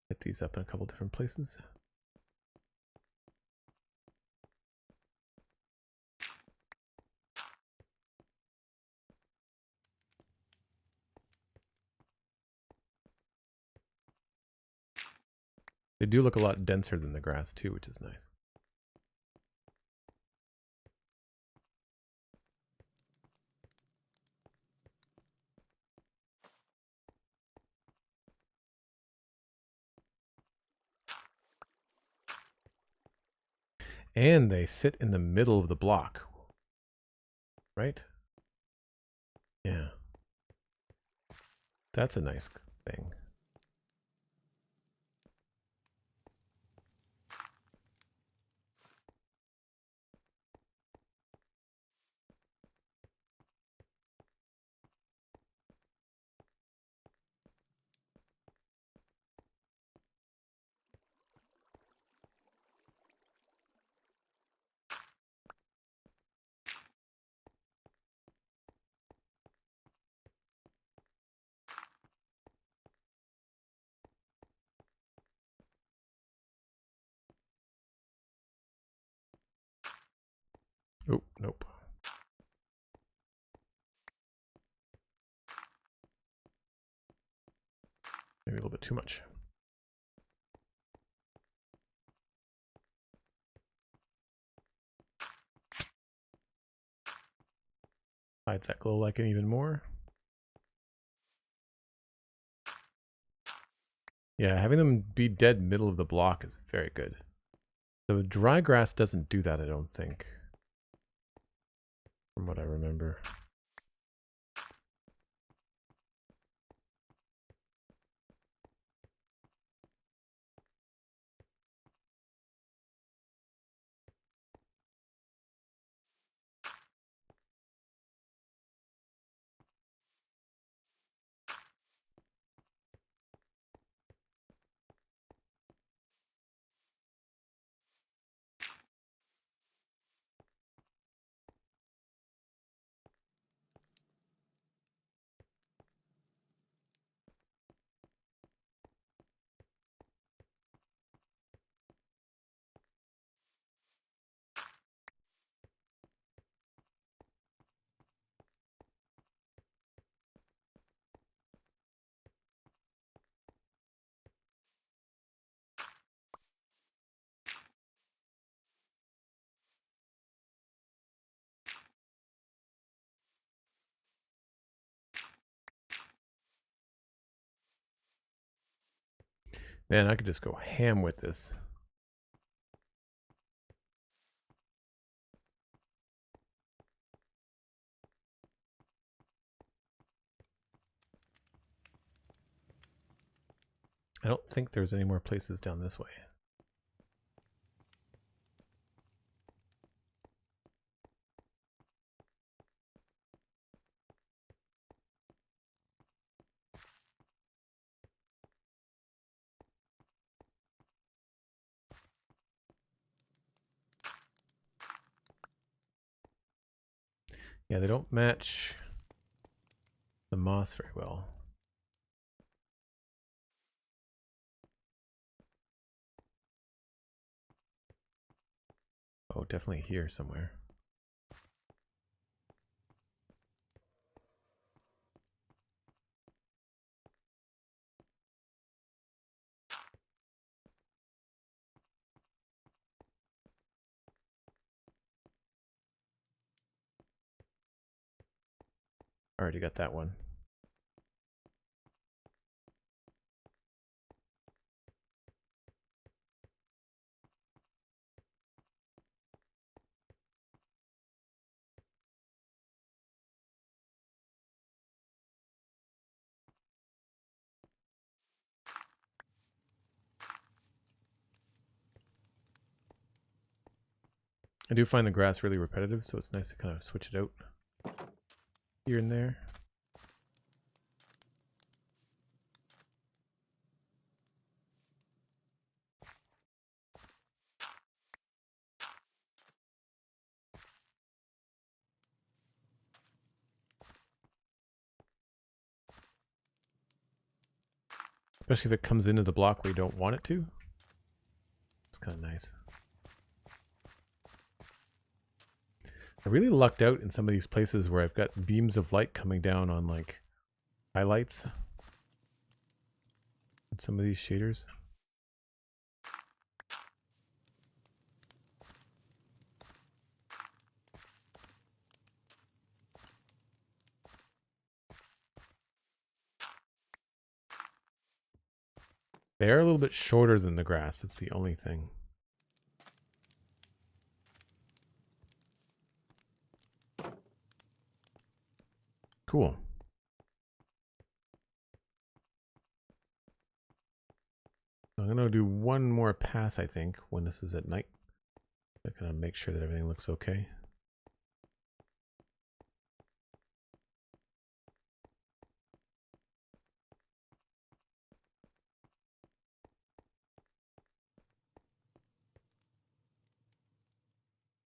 hit these up in a couple different places. They do look a lot denser than the grass too, which is nice. And they sit in the middle of the block. Right? Yeah. That's a nice thing. Oh, nope. Maybe a little bit too much. Hides that glow lichen even more. Yeah, having them be dead middle of the block is very good. The dry grass doesn't do that, I don't think. From what I remember. Man, I could just go ham with this. I don't think there's any more places down this way. Yeah, they don't match the moss very well. Oh, definitely here somewhere. Already got that one. I do find the grass really repetitive, so it's nice to kind of switch it out here and there. Especially if it comes into the block where you don't want it to. It's kind of nice. I really lucked out in some of these places where I've got beams of light coming down on like highlights. Some of these shaders. They are a little bit shorter than the grass. That's the only thing. Cool. I'm going to do one more pass, I think, when this is at night. To kind of make sure that everything looks okay.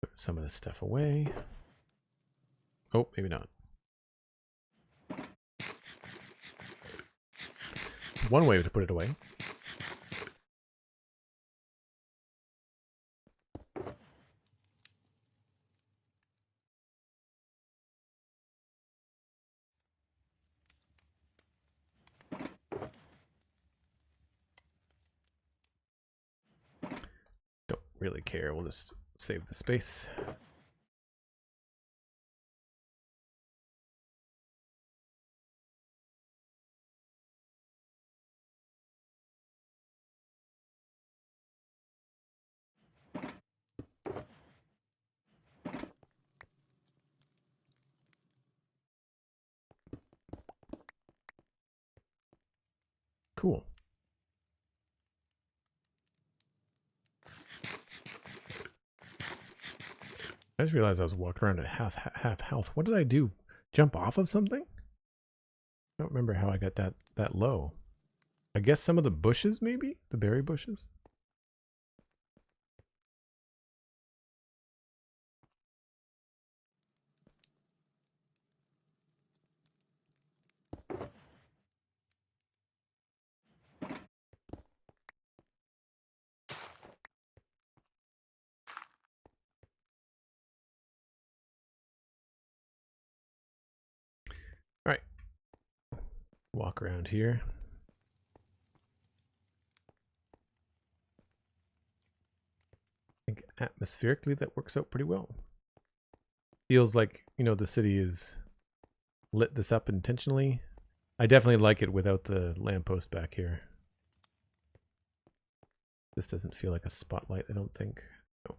Put some of this stuff away. Oh, maybe not. One way to put it away. Don't really care. We'll just save the space. Cool. I just realized I was walking around at half health. What did I do? Jump off of something? I don't remember how I got that low. I guess some of the bushes, maybe? The berry bushes? All right. Walk around here. I think atmospherically that works out pretty well. Feels like, you know, the city is lit this up intentionally. I definitely like it without the lamppost back here. This doesn't feel like a spotlight, I don't think. No.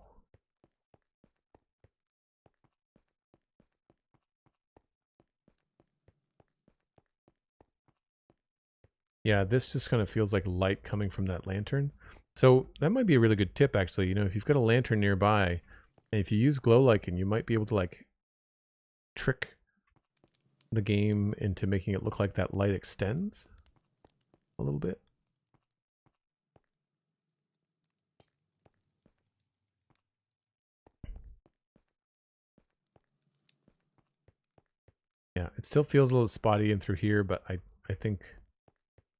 Yeah, this just kind of feels like light coming from that lantern. So that might be a really good tip, actually. You know, if you've got a lantern nearby, and if you use glow lichen, you might be able to like trick the game into making it look like that light extends a little bit. Yeah, it still feels a little spotty in through here, but I think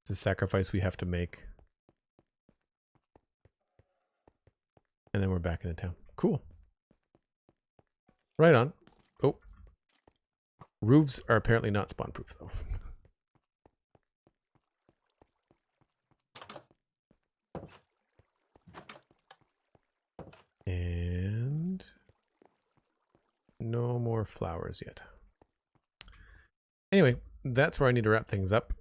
it's a sacrifice we have to make. And then we're back into town. Cool. Right on. Oh. Roofs are apparently not spawn proof though. And no more flowers yet. Anyway, that's where I need to wrap things up.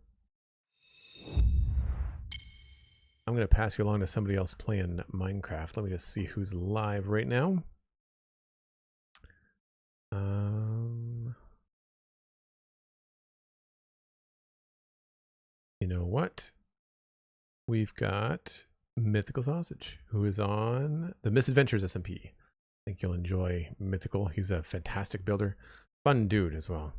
I'm going to pass you along to somebody else playing Minecraft. Let me just see who's live right now. You know what? We've got Mythical Sausage, who is on the Misadventures SMP. I think you'll enjoy Mythical. He's a fantastic builder. Fun dude as well.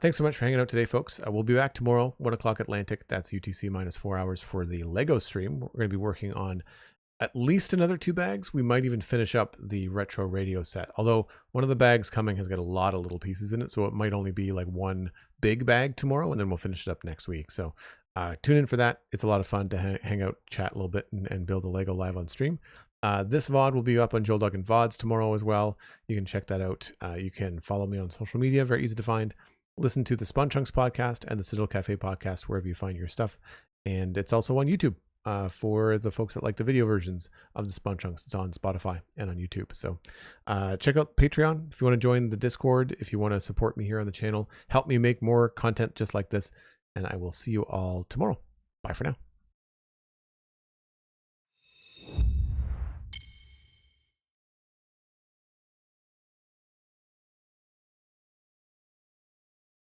Thanks so much for hanging out today, folks. We'll be back tomorrow, 1 o'clock Atlantic. That's UTC minus 4 hours for the Lego stream. We're going to be working on at least another 2 bags. We might even finish up the retro radio set. Although one of the bags coming has got a lot of little pieces in it, so it might only be like 1 big bag tomorrow, and then we'll finish it up next week. So tune in for that. It's a lot of fun to hang out, chat a little bit, and build a Lego live on stream. This VOD will be up on Joel Duggan VODs tomorrow as well. You can check that out. You can follow me on social media, very easy to find. Listen to the Spawn Chunks podcast and the Citadel Cafe podcast wherever you find your stuff. And it's also on YouTube for the folks that like the video versions of the Spawn Chunks. It's on Spotify and on YouTube. So check out Patreon if you want to join the Discord, if you want to support me here on the channel. Help me make more content just like this. And I will see you all tomorrow. Bye for now.